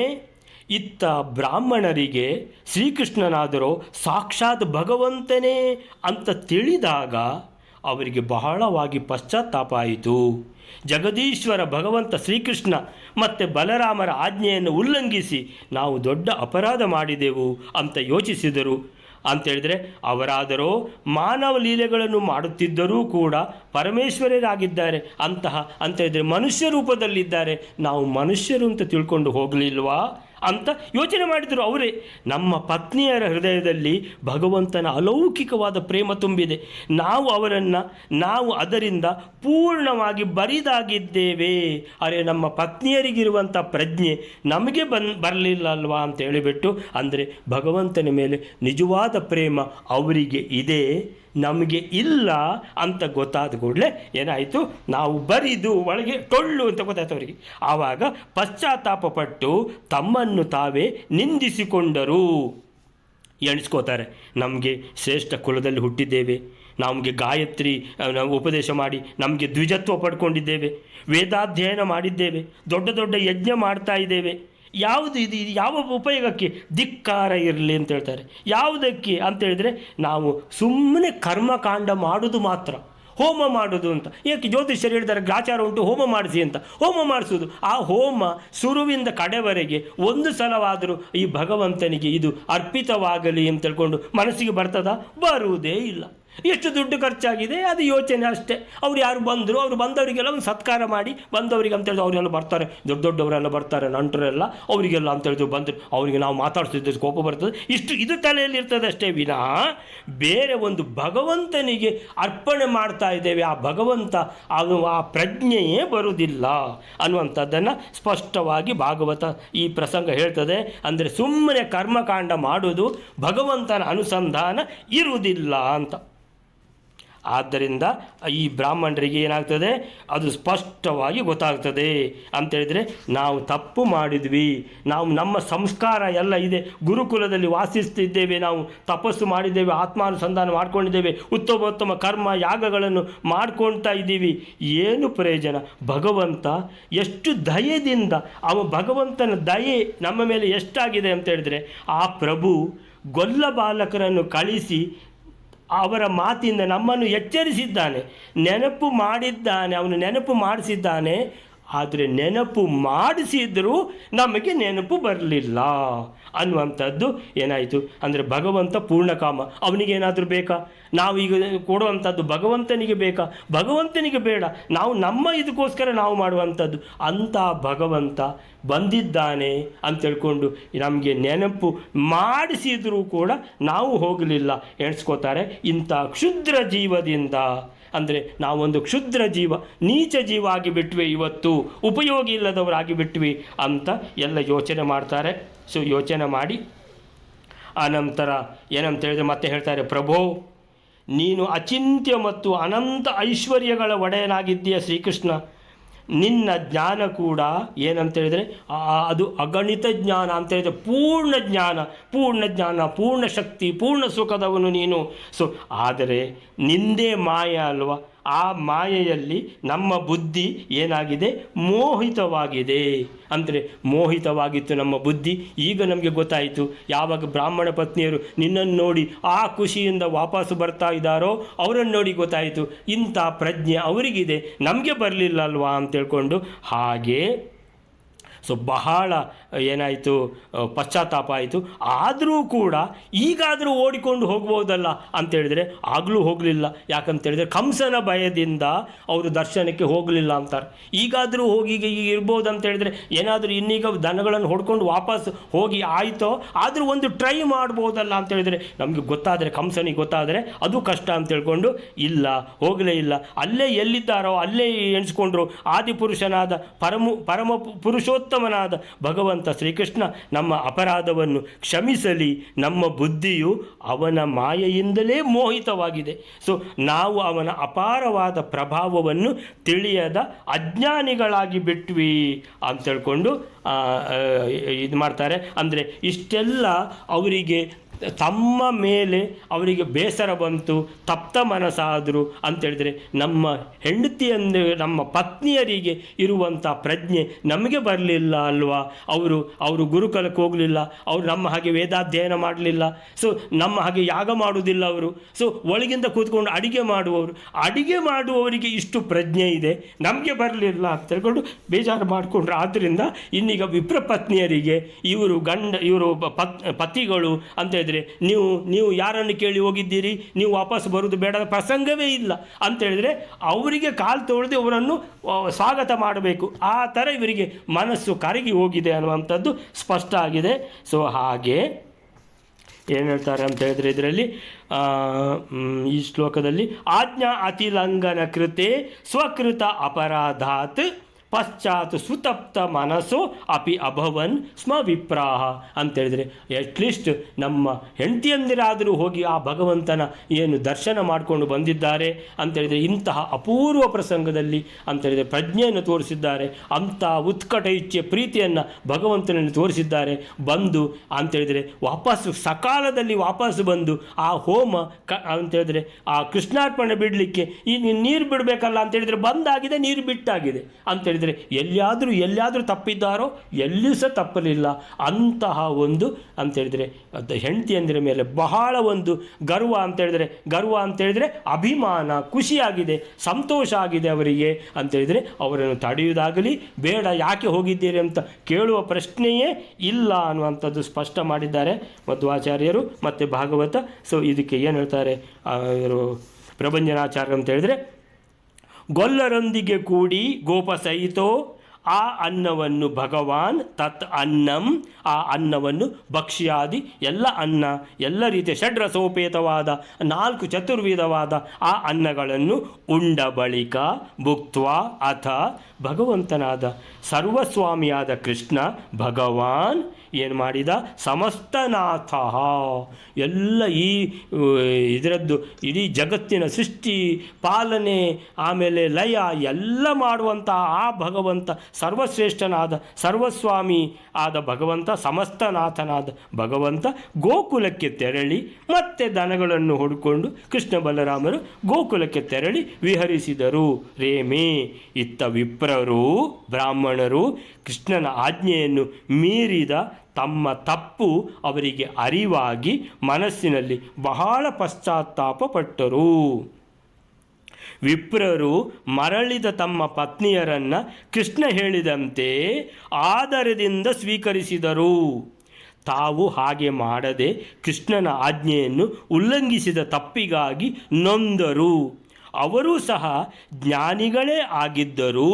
ಇತ್ತ ಬ್ರಾಹ್ಮಣರಿಗೆ ಶ್ರೀಕೃಷ್ಣನಾದರೂ ಸಾಕ್ಷಾತ್ ಭಗವಂತನೇ ಅಂತ ತಿಳಿದಾಗ ಅವರಿಗೆ ಬಹಳವಾಗಿ ಪಶ್ಚಾತ್ತಾಪ ಆಯಿತು. ಜಗದೀಶ್ವರ ಭಗವಂತ ಶ್ರೀಕೃಷ್ಣ ಮತ್ತು ಬಲರಾಮರ ಆಜ್ಞೆಯನ್ನು ಉಲ್ಲಂಘಿಸಿ ನಾವು ದೊಡ್ಡ ಅಪರಾಧ ಮಾಡಿದೆವು ಅಂತ ಯೋಚಿಸಿದರು. ಅಂತೇಳಿದರೆ ಅವರಾದರೋ ಮಾನವ ಲೀಲೆಗಳನ್ನು ಮಾಡುತ್ತಿದ್ದರೂ ಕೂಡ ಪರಮೇಶ್ವರರಾಗಿದ್ದಾರೆ. ಅಂತೇಳಿದರೆ ಮನುಷ್ಯ ರೂಪದಲ್ಲಿದ್ದಾರೆ, ನಾವು ಮನುಷ್ಯರು ಅಂತ ತಿಳ್ಕೊಂಡು ಹೋಗಲಿಲ್ವಾ ಅಂತ ಯೋಚನೆ ಮಾಡಿದರು ಅವರೇ. ನಮ್ಮ ಪತ್ನಿಯರ ಹೃದಯದಲ್ಲಿ ಭಗವಂತನ ಅಲೌಕಿಕವಾದ ಪ್ರೇಮ ತುಂಬಿದೆ. ನಾವು ಅದರಿಂದ ಪೂರ್ಣವಾಗಿ ಬರಿದಾಗಿದ್ದೇವೆ. ಅರೆ, ನಮ್ಮ ಪತ್ನಿಯರಿಗಿರುವಂಥ ಪ್ರಜ್ಞೆ ನಮಗೆ ಬರಲಿಲ್ಲ ಅಲ್ವಾ ಅಂತ ಹೇಳಿಬಿಟ್ಟು, ಅಂದರೆ ಭಗವಂತನ ಮೇಲೆ ನಿಜವಾದ ಪ್ರೇಮ ಅವರಿಗೆ ಇದೆ, ನಮಗೆ ಇಲ್ಲ ಅಂತ ಗೊತ್ತಾದ ಕೂಡಲೇ ಏನಾಯಿತು, ನಾವು ಬರಿದು ಒಳಗೆ ಟೊಳ್ಳು ಅಂತ ಗೊತ್ತಾಯ್ತು ಅವರಿಗೆ. ಆವಾಗ ಪಶ್ಚಾತ್ತಾಪಪಟ್ಟು ತಮ್ಮನ್ನು ತಾವೇ ನಿಂದಿಸಿಕೊಂಡರು. ಎಣಿಸ್ಕೋತಾರೆ, ನಮಗೆ ಶ್ರೇಷ್ಠ ಕುಲದಲ್ಲಿ ಹುಟ್ಟಿದ್ದೇವೆ, ನಮಗೆ ಗಾಯತ್ರಿ ಉಪದೇಶ ಮಾಡಿ ನಮಗೆ ದ್ವಿಜತ್ವ ಪಡ್ಕೊಂಡಿದ್ದೇವೆ, ವೇದಾಧ್ಯಯನ ಮಾಡಿದ್ದೇವೆ, ದೊಡ್ಡ ದೊಡ್ಡ ಯಜ್ಞ ಮಾಡ್ತಾ ಇದ್ದೇವೆ, ಯಾವುದು ಇದು ಯಾವ ಉಪಯೋಗಕ್ಕೆ? ಧಿಕ್ಕಾರ ಇರಲಿ ಅಂತ ಹೇಳ್ತಾರೆ. ಯಾವುದಕ್ಕೆ ಅಂತೇಳಿದರೆ ನಾವು ಸುಮ್ಮನೆ ಕರ್ಮಕಾಂಡ ಮಾಡೋದು ಮಾತ್ರ, ಹೋಮ ಮಾಡೋದು ಅಂತ. ಏಕೆ ಜ್ಯೋತಿಷ್ಯರು ಹೇಳಿದ್ದಾರೆ ಗ್ರಾಚಾರ ಉಂಟು, ಹೋಮ ಮಾಡಿಸಿ ಅಂತ. ಹೋಮ ಮಾಡಿಸೋದು, ಆ ಹೋಮ ಶುರುವಿಂದ ಕಡೆವರೆಗೆ ಒಂದು ಸಲವಾದರೂ ಈ ಭಗವಂತನಿಗೆ ಇದು ಅರ್ಪಿತವಾಗಲಿ ಅಂತ ತಿಳ್ಕೊಂಡು ಮನಸ್ಸಿಗೆ ಬರ್ತದಾ? ಬರುವುದೇ ಇಲ್ಲ. ಎಷ್ಟು ದುಡ್ಡು ಖರ್ಚಾಗಿದೆ ಅದು ಯೋಚನೆ ಅಷ್ಟೇ. ಅವ್ರು ಯಾರು ಬಂದರು, ಅವರು ಬಂದವರಿಗೆಲ್ಲ ಒಂದು ಸತ್ಕಾರ ಮಾಡಿ ಬಂದವರಿಗೆ ಅಂತೇಳಿದ್ರು, ಅವರೆಲ್ಲ ಬರ್ತಾರೆ, ದೊಡ್ಡವರೆಲ್ಲ ಬರ್ತಾರೆ, ನಂಟರೆಲ್ಲ, ಅವರಿಗೆಲ್ಲ ಅಂತೇಳಿದ್ರು ಬಂದರು, ಅವರಿಗೆ ನಾವು ಮಾತಾಡ್ತಿದ್ದು ಕೋಪ ಬರ್ತದೆ. ಇದು ತಲೆಯಲ್ಲಿ ಇರ್ತದೆ ಅಷ್ಟೇ ವಿನಃ ಬೇರೆ ಒಂದು ಭಗವಂತನಿಗೆ ಅರ್ಪಣೆ ಮಾಡ್ತಾ ಇದ್ದೇವೆ, ಆ ಭಗವಂತ ಆ ಪ್ರಜ್ಞೆಯೇ ಬರುವುದಿಲ್ಲ ಅನ್ನುವಂಥದ್ದನ್ನು ಸ್ಪಷ್ಟವಾಗಿ ಭಾಗವತ ಈ ಪ್ರಸಂಗ ಹೇಳ್ತದೆ. ಅಂದರೆ ಸುಮ್ಮನೆ ಕರ್ಮಕಾಂಡ ಮಾಡೋದು ಭಗವಂತನ ಅನುಸಂಧಾನ ಇರುವುದಿಲ್ಲ ಅಂತ. ಆದ್ದರಿಂದ ಈ ಬ್ರಾಹ್ಮಣರಿಗೆ ಏನಾಗ್ತದೆ, ಅದು ಸ್ಪಷ್ಟವಾಗಿ ಗೊತ್ತಾಗ್ತದೆ. ಅಂತೇಳಿದರೆ ನಾವು ತಪ್ಪು ಮಾಡಿದ್ವಿ, ನಮ್ಮ ಸಂಸ್ಕಾರ ಎಲ್ಲ ಇದೆ, ಗುರುಕುಲದಲ್ಲಿ ವಾಸಿಸ್ತಿದ್ದೇವೆ, ನಾವು ತಪಸ್ಸು ಮಾಡಿದ್ದೇವೆ, ಆತ್ಮಾನುಸಂಧಾನ ಮಾಡ್ಕೊಂಡಿದ್ದೇವೆ, ಉತ್ತಮ ಕರ್ಮ ಯಾಗಗಳನ್ನು ಮಾಡ್ಕೊಳ್ತಾ ಇದ್ದೀವಿ, ಏನು ಪ್ರಯೋಜನ? ಭಗವಂತ ಎಷ್ಟು ದಯೆಯಿಂದ, ಭಗವಂತನ ದಯೆ ನಮ್ಮ ಮೇಲೆ ಎಷ್ಟಾಗಿದೆ ಅಂತೇಳಿದರೆ, ಆ ಪ್ರಭು ಗೊಲ್ಲ ಬಾಲಕರನ್ನು ಕಳಿಸಿ ಅವರ ಮಾತಿಂದ ನಮ್ಮನ್ನು ಎಚ್ಚರಿಸಿದ್ದಾನೆ, ನೆನಪು ಮಾಡಿದ್ದಾನೆ, ಅವನು ನೆನಪು ಮಾಡಿಸಿದ್ದಾನೆ. ಆದರೆ ನೆನಪು ಮಾಡಿಸಿದರೂ ನಮಗೆ ನೆನಪು ಬರಲಿಲ್ಲ ಅನ್ನುವಂಥದ್ದು ಏನಾಯಿತು ಅಂದರೆ ಭಗವಂತ ಪೂರ್ಣಕಾಮ. ಅವನಿಗೇನಾದರೂ ಬೇಕಾ? ನಾವು ಈಗ ಕೊಡುವಂಥದ್ದು ಭಗವಂತನಿಗೆ ಬೇಕಾ? ಭಗವಂತನಿಗೆ ಬೇಡ. ನಾವು ನಮ್ಮ ಇದಕ್ಕೋಸ್ಕರ ನಾವು ಮಾಡುವಂಥದ್ದು. ಅಂಥ ಭಗವಂತ ಬಂದಿದ್ದಾನೆ ಅಂತ ತಿಳ್ಕೊಂಡು ನಮಗೆ ನೆನಪು ಮಾಡಿಸಿದರೂ ಕೂಡ ನಾವು ಹೋಗಲಿಲ್ಲ. ಎಣಿಸ್ಕೋತಾರೆ, ಇಂಥ ಕ್ಷುದ್ರ ಜೀವದಿಂದ, ಅಂದರೆ ನಾವೊಂದು ಕ್ಷುದ್ರ ಜೀವ, ನೀಚ ಜೀವ ಆಗಿಬಿಟ್ವಿ, ಇವತ್ತು ಉಪಯೋಗ ಇಲ್ಲದವರಾಗಿ ಬಿಟ್ವಿ ಅಂತ ಎಲ್ಲ ಯೋಚನೆ ಮಾಡ್ತಾರೆ. ಸೊ ಯೋಚನೆ ಮಾಡಿ ಆನಂತರ ಏನಂತ ಹೇಳಿದ್ರೆ ಮತ್ತೆ ಹೇಳ್ತಾರೆ, ಪ್ರಭೋ ನೀನು ಅಚಿಂತ್ಯ ಮತ್ತು ಅನಂತ ಐಶ್ವರ್ಯಗಳ ಒಡೆಯನಾಗಿದ್ದೀಯ ಶ್ರೀಕೃಷ್ಣ. ನಿನ್ನ ಜ್ಞಾನ ಕೂಡ ಏನಂತೇಳಿದರೆ ಅದು ಅಗಣಿತ ಜ್ಞಾನ ಅಂತೇಳಿದರೆ ಪೂರ್ಣ ಜ್ಞಾನ, ಪೂರ್ಣ ಶಕ್ತಿ, ಪೂರ್ಣ ಸುಖದವನು ನೀನು. ಸೊ ಆದರೆ ನಿಂದೇ ಮಾಯ ಅಲ್ವಾ? ಆ ಮಾಯೆಯಲ್ಲಿ ನಮ್ಮ ಬುದ್ಧಿ ಏನಾಗಿದೆ? ಮೋಹಿತವಾಗಿದೆ. ಅಂದರೆ ಮೋಹಿತವಾಗಿತ್ತು ನಮ್ಮ ಬುದ್ಧಿ. ಈಗ ನಮಗೆ ಗೊತ್ತಾಯಿತು, ಯಾವಾಗ ಬ್ರಾಹ್ಮಣ ಪತ್ನಿಯರು ನಿನ್ನನ್ನು ನೋಡಿ ಆ ಖುಷಿಯಿಂದ ವಾಪಸ್ಸು ಬರ್ತಾ ಇದ್ದಾರೋ ಅವರನ್ನು ನೋಡಿ ಗೊತ್ತಾಯಿತು, ಇಂಥ ಪ್ರಜ್ಞೆ ಅವರಿಗಿದೆ, ನಮಗೆ ಬರಲಿಲ್ಲ ಅಲ್ವಾ ಅಂತ ತಿಳ್ಕೊಂಡು. ಹಾಗೆ ಸೊ ಬಹಳ ಏನಾಯಿತು, ಪಶ್ಚಾತ್ತಾಪ ಆಯಿತು. ಆದರೂ ಕೂಡ ಈಗಾದರೂ ಓಡಿಕೊಂಡು ಹೋಗ್ಬೋದಲ್ಲ ಅಂತೇಳಿದರೆ ಆಗಲೂ ಹೋಗಲಿಲ್ಲ. ಯಾಕಂತೇಳಿದರೆ ಕಂಸನ ಭಯದಿಂದ ಅವರು ದರ್ಶನಕ್ಕೆ ಹೋಗಲಿಲ್ಲ ಅಂತಾರೆ. ಈಗಾದರೂ ಹೋಗಿ ಈಗ ಇರ್ಬೋದು ಅಂತೇಳಿದರೆ ಏನಾದರೂ ಇನ್ನೀಗ ದನಗಳನ್ನು ಹೊಡ್ಕೊಂಡು ವಾಪಸ್ ಹೋಗಿ ಆಯಿತೋ, ಆದರೂ ಒಂದು ಟ್ರೈ ಮಾಡ್ಬೋದಲ್ಲ ಅಂತೇಳಿದರೆ ನಮಗೆ ಗೊತ್ತಾದರೆ, ಕಂಸನಿಗೆ ಗೊತ್ತಾದರೆ ಅದು ಕಷ್ಟ ಅಂತ ತಿಳ್ಕೊಂಡು ಇಲ್ಲ, ಹೋಗಲೇ ಇಲ್ಲ. ಅಲ್ಲೇ ಎಲ್ಲಿದ್ದಾರೋ ಅಲ್ಲೇ ಎಣಿಸ್ಕೊಂಡ್ರು. ಆದಿಪುರುಷನಾದ ಪರಮ ಪುರುಷೋತ್ತಮನಾದ ಭಗವಂತ ಶ್ರೀಕೃಷ್ಣ ನಮ್ಮ ಅಪರಾಧವನ್ನು ಕ್ಷಮಿಸಲಿ. ನಮ್ಮ ಬುದ್ಧಿಯು ಅವನ ಮಾಯೆಯಿಂದಲೇ ಮೋಹಿತವಾಗಿದೆ. ಸೊ ನಾವು ಅವನ ಅಪಾರವಾದ ಪ್ರಭಾವವನ್ನು ತಿಳಿಯದ ಅಜ್ಞಾನಿಗಳಾಗಿ ಬಿಟ್ವಿ ಅಂತ ಹೇಳ್ಕೊಂಡು ಇದು ಮಾಡ್ತಾರೆ. ಅಂದರೆ ಇಷ್ಟೆಲ್ಲ ಅವರಿಗೆ ತಮ್ಮ ಮೇಲೆ ಅವರಿಗೆ ಬೇಸರ ಬಂತು, ತಪ್ತ ಮನಸ್ಸಾದರು ಅಂತೇಳಿದರೆ ನಮ್ಮ ಹೆಂಡತಿಯಂದು ನಮ್ಮ ಪತ್ನಿಯರಿಗೆ ಇರುವಂಥ ಪ್ರಜ್ಞೆ ನಮಗೆ ಬರಲಿಲ್ಲ ಅಲ್ವಾ? ಅವರು ಗುರುಕುಲಕ್ಕೆ ಹೋಗಲಿಲ್ಲ, ಅವರು ನಮ್ಮ ಹಾಗೆ ವೇದಾಧ್ಯಯನ ಮಾಡಲಿಲ್ಲ, ಸೊ ನಮ್ಮ ಹಾಗೆ ಯಾಗ ಮಾಡುವುದಿಲ್ಲ ಅವರು. ಸೊ ಒಳಗಿಂದ ಕೂತ್ಕೊಂಡು ಅಡಿಗೆ ಮಾಡುವವರಿಗೆ ಇಷ್ಟು ಪ್ರಜ್ಞೆ ಇದೆ, ನಮಗೆ ಬರಲಿಲ್ಲ ಅಂತ ಹೇಳ್ಕೊಂಡು ಬೇಜಾರು ಮಾಡಿಕೊಂಡ್ರು. ಆದ್ದರಿಂದ ಇನ್ನೀಗ ವಿಪ್ರ ಪತ್ನಿಯರಿಗೆ ಇವರು ಪತಿಗಳು ಅಂತ ಹೇಳಿದರೆ ನೀವು ಯಾರನ್ನು ಕೇಳಿ ಹೋಗಿದ್ದೀರಿ, ನೀವು ವಾಪಸ್ ಬರೋದು ಬೇಡ, ಪ್ರಸಂಗವೇ ಇಲ್ಲ ಅಂತ ಹೇಳಿದರೆ ಅವರಿಗೆ ಕಾಲು ತೊಳೆದು ಅವರನ್ನು ಸ್ವಾಗತ ಮಾಡಬೇಕು. ಆ ಥರ ಇವರಿಗೆ ಮನಸ್ಸು ಕರಗಿ ಹೋಗಿದೆ ಅನ್ನುವಂಥದ್ದು ಸ್ಪಷ್ಟ ಆಗಿದೆ. ಸೊ ಹಾಗೆ ಏನು ಹೇಳ್ತಾರೆ ಅಂತ ಹೇಳಿದರೆ ಇದರಲ್ಲಿ ಈ ಶ್ಲೋಕದಲ್ಲಿ ಆಜ್ಞಾ ಅತಿಲಂಘನ ಕೃತೆ ಸ್ವಕೃತ ಅಪರಾಧಾತ್ ಪಶ್ಚಾತ್ ಸುತಪ್ತ ಮನಸ್ಸು ಅಪಿ ಅಭವನ್ ಸ್ಮ ವಿಪ್ರಾಹ ಅಂತೇಳಿದರೆ ಅಟ್ಲೀಸ್ಟ್ ನಮ್ಮ ಹೆಂಡತಿಯಂದಿರಾದರೂ ಹೋಗಿ ಆ ಭಗವಂತನ ಏನು ದರ್ಶನ ಮಾಡಿಕೊಂಡು ಬಂದಿದ್ದಾರೆ ಅಂತೇಳಿದರೆ, ಇಂತಹ ಅಪೂರ್ವ ಪ್ರಸಂಗದಲ್ಲಿ ಅಂತೇಳಿದರೆ ಪ್ರಜ್ಞೆಯನ್ನು ತೋರಿಸಿದ್ದಾರೆ, ಅಂಥ ಉತ್ಕಟ ಇಚ್ಛೆ ಪ್ರೀತಿಯನ್ನು ಭಗವಂತನಲ್ಲಿ ತೋರಿಸಿದ್ದಾರೆ. ಬಂದು ಅಂತೇಳಿದರೆ ಸಕಾಲದಲ್ಲಿ ವಾಪಸ್ಸು ಬಂದು ಆ ಹೋಮ ಅಂತೇಳಿದರೆ ಆ ಕೃಷ್ಣಾರ್ಪಣೆ ಬಿಡಲಿಕ್ಕೆ ಈ ನೀರು ಬಿಡಬೇಕಲ್ಲ ಅಂತೇಳಿದರೆ ಬಂದಾಗಿದೆ, ನೀರು ಬಿಟ್ಟಾಗಿದೆ ಅಂತೇಳಿದರೆ ಎಲ್ಲಿಯಾದರೂ ತಪ್ಪಿದ್ದಾರೋ, ಎಲ್ಲಿಯೂ ಸಹ ತಪ್ಪಲಿಲ್ಲ. ಅಂತಹ ಒಂದು ಅಂತೇಳಿದರೆ ಹೆಂಡತಿಯಂದಿರ ಮೇಲೆ ಬಹಳ ಒಂದು ಗರ್ವ ಅಂತೇಳಿದರೆ ಅಭಿಮಾನ, ಖುಷಿಯಾಗಿದೆ, ಸಂತೋಷ ಆಗಿದೆ ಅವರಿಗೆ ಅಂತೇಳಿದರೆ ಅವರನ್ನು ತಡೆಯುವುದಾಗಲಿ, ಬೇಡ ಯಾಕೆ ಹೋಗಿದ್ದೀರಿ ಅಂತ ಕೇಳುವ ಪ್ರಶ್ನೆಯೇ ಇಲ್ಲ ಅನ್ನುವಂಥದ್ದು ಸ್ಪಷ್ಟ ಮಾಡಿದ್ದಾರೆ ಮಧ್ವಾಚಾರ್ಯರು ಮತ್ತು ಭಾಗವತ. ಸೊ ಇದಕ್ಕೆ ಏನು ಹೇಳ್ತಾರೆ ಇವರು ಪ್ರಭಂಜನಾಚಾರ್ಯ ಅಂತ ಹೇಳಿದರೆ, ಗೊಲ್ಲರೊಂದಿಗೆ ಕೂಡಿ ಗೋಪ ಸಹಿತೋ ಆ ಅನ್ನವನ್ನು ಭಗವಾನ್ ತತ್ ಅನ್ನಂ, ಆ ಅನ್ನವನ್ನು ಭಕ್ಷ್ಯಾದಿ ಎಲ್ಲ ರೀತಿಯ ಷಡ್ರಸೋಪೇತವಾದ 4 ಚತುರ್ವಿಧವಾದ ಆ ಅನ್ನಗಳನ್ನು ಉಂಡ ಬಳಿಕ ಭುಕ್ತ್ವಾ ಅಥ ಭಗವಂತನಾದ ಸರ್ವಸ್ವಾಮಿಯಾದ ಕೃಷ್ಣ ಭಗವಾನ್ ಏನು ಮಾಡಿದ, ಸಮಸ್ತನಾಥ ಎಲ್ಲ ಇದರದ್ದು ಇಡೀ ಜಗತ್ತಿನ ಸೃಷ್ಟಿ ಪಾಲನೆ ಆಮೇಲೆ ಲಯ ಎಲ್ಲ ಮಾಡುವಂಥ ಆ ಭಗವಂತ, ಸರ್ವಶ್ರೇಷ್ಠನಾದ ಸರ್ವಸ್ವಾಮಿ ಆದ ಭಗವಂತ, ಸಮಸ್ತನಾಥನಾದ ಭಗವಂತ ಗೋಕುಲಕ್ಕೆ ತೆರಳಿ ಮತ್ತೆ ದನಗಳನ್ನು ಹುಡುಕೊಂಡು ಕೃಷ್ಣ ಬಲರಾಮರು ಗೋಕುಲಕ್ಕೆ ತೆರಳಿ ವಿಹರಿಸಿದರು. ರೇಮೇ ಇತ್ತ ವಿಪ್ರರು ಬ್ರಾಹ್ಮಣರು ಕೃಷ್ಣನ ಆಜ್ಞೆಯನ್ನು ಮೀರಿದ ತಮ್ಮ ತಪ್ಪು ಅವರಿಗೆ ಅರಿವಾಗಿ ಮನಸ್ಸಿನಲ್ಲಿ ಬಹಳ ಪಶ್ಚಾತ್ತಾಪ ಪಟ್ಟರು. ವಿಪ್ರರು ಮರಳಿದ ತಮ್ಮ ಪತ್ನಿಯರನ್ನು ಕೃಷ್ಣ ಹೇಳಿದಂತೆ ಆದರದಿಂದ ಸ್ವೀಕರಿಸಿದರು. ತಾವು ಹಾಗೆ ಮಾಡದೆ ಕೃಷ್ಣನ ಆಜ್ಞೆಯನ್ನು ಉಲ್ಲಂಘಿಸಿದ ತಪ್ಪಿಗಾಗಿ ನೊಂದರು. ಅವರೂ ಸಹ ಜ್ಞಾನಿಗಳೇ ಆಗಿದ್ದರು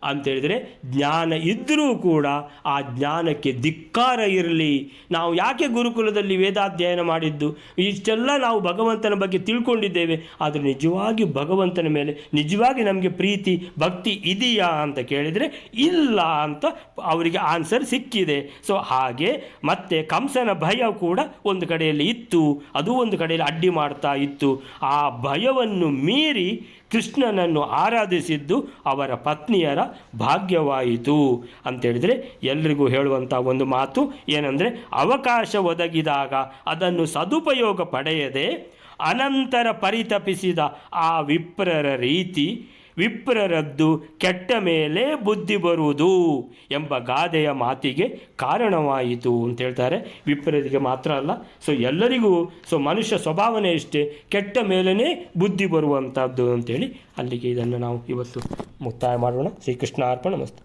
ಅಂತೇಳಿದರೆ, ಜ್ಞಾನ ಇದ್ದರೂ ಕೂಡ ಆ ಜ್ಞಾನಕ್ಕೆ ಧಿಕ್ಕಾರ ಇರಲಿ. ನಾವು ಯಾಕೆ ಗುರುಕುಲದಲ್ಲಿ ವೇದಾಧ್ಯಯನ ಮಾಡಿದ್ದು, ಇಷ್ಟೆಲ್ಲ ನಾವು ಭಗವಂತನ ಬಗ್ಗೆ ತಿಳ್ಕೊಂಡಿದ್ದೇವೆ, ಆದರೆ ನಿಜವಾಗಿ ಭಗವಂತನ ಮೇಲೆ ನಿಜವಾಗಿ ನಮಗೆ ಪ್ರೀತಿ ಭಕ್ತಿ ಇದೆಯಾ ಅಂತ ಕೇಳಿದರೆ ಇಲ್ಲ ಅಂತ ಅವರಿಗೆ ಆನ್ಸರ್ ಸಿಕ್ಕಿದೆ. ಸೊ ಹಾಗೆ ಮತ್ತೆ ಕಂಸನ ಭಯ ಕೂಡ ಒಂದು ಕಡೆಯಲ್ಲಿ ಇತ್ತು, ಅದು ಒಂದು ಕಡೆಯಲ್ಲಿ ಅಡ್ಡಿ ಮಾಡ್ತಾ ಇತ್ತು. ಆ ಭಯವನ್ನು ಮೀರಿ ಕೃಷ್ಣನನ್ನು ಆರಾಧಿಸಿದ್ದು ಅವರ ಪತ್ನಿಯರ ಭಾಗ್ಯವಾಯಿತು ಅಂತೇಳಿದರೆ, ಎಲ್ರಿಗೂ ಹೇಳುವಂಥ ಒಂದು ಮಾತು ಏನಂದರೆ, ಅವಕಾಶ ಒದಗಿದಾಗ ಅದನ್ನು ಸದುಪಯೋಗ ಪಡೆಯದೆ ಅನಂತರ ಪರಿತಪಿಸಿದ ಆ ವಿಪ್ರರ ರೀತಿ ವಿಪ್ರರದ್ದು ಕೆಟ್ಟ ಮೇಲೆ ಬುದ್ಧಿ ಬರುವುದು ಎಂಬ ಗಾದೆಯ ಮಾತಿಗೆ ಕಾರಣವಾಯಿತು ಅಂತ ಹೇಳ್ತಾರೆ. ವಿಪ್ರರಿಗೆ ಮಾತ್ರ ಅಲ್ಲ, ಸೊ ಎಲ್ಲರಿಗೂ, ಸೊ ಮನುಷ್ಯ ಸ್ವಭಾವನೆ ಇಷ್ಟೇ, ಕೆಟ್ಟ ಮೇಲೇ ಬುದ್ಧಿ ಬರುವಂಥದ್ದು ಅಂತೇಳಿ ಅಲ್ಲಿಗೆ ಇದನ್ನು ನಾವು ಇವತ್ತು ಮುಕ್ತಾಯ ಮಾಡೋಣ. ಶ್ರೀಕೃಷ್ಣ ಅರ್ಪಣ ಮಸ್ತು.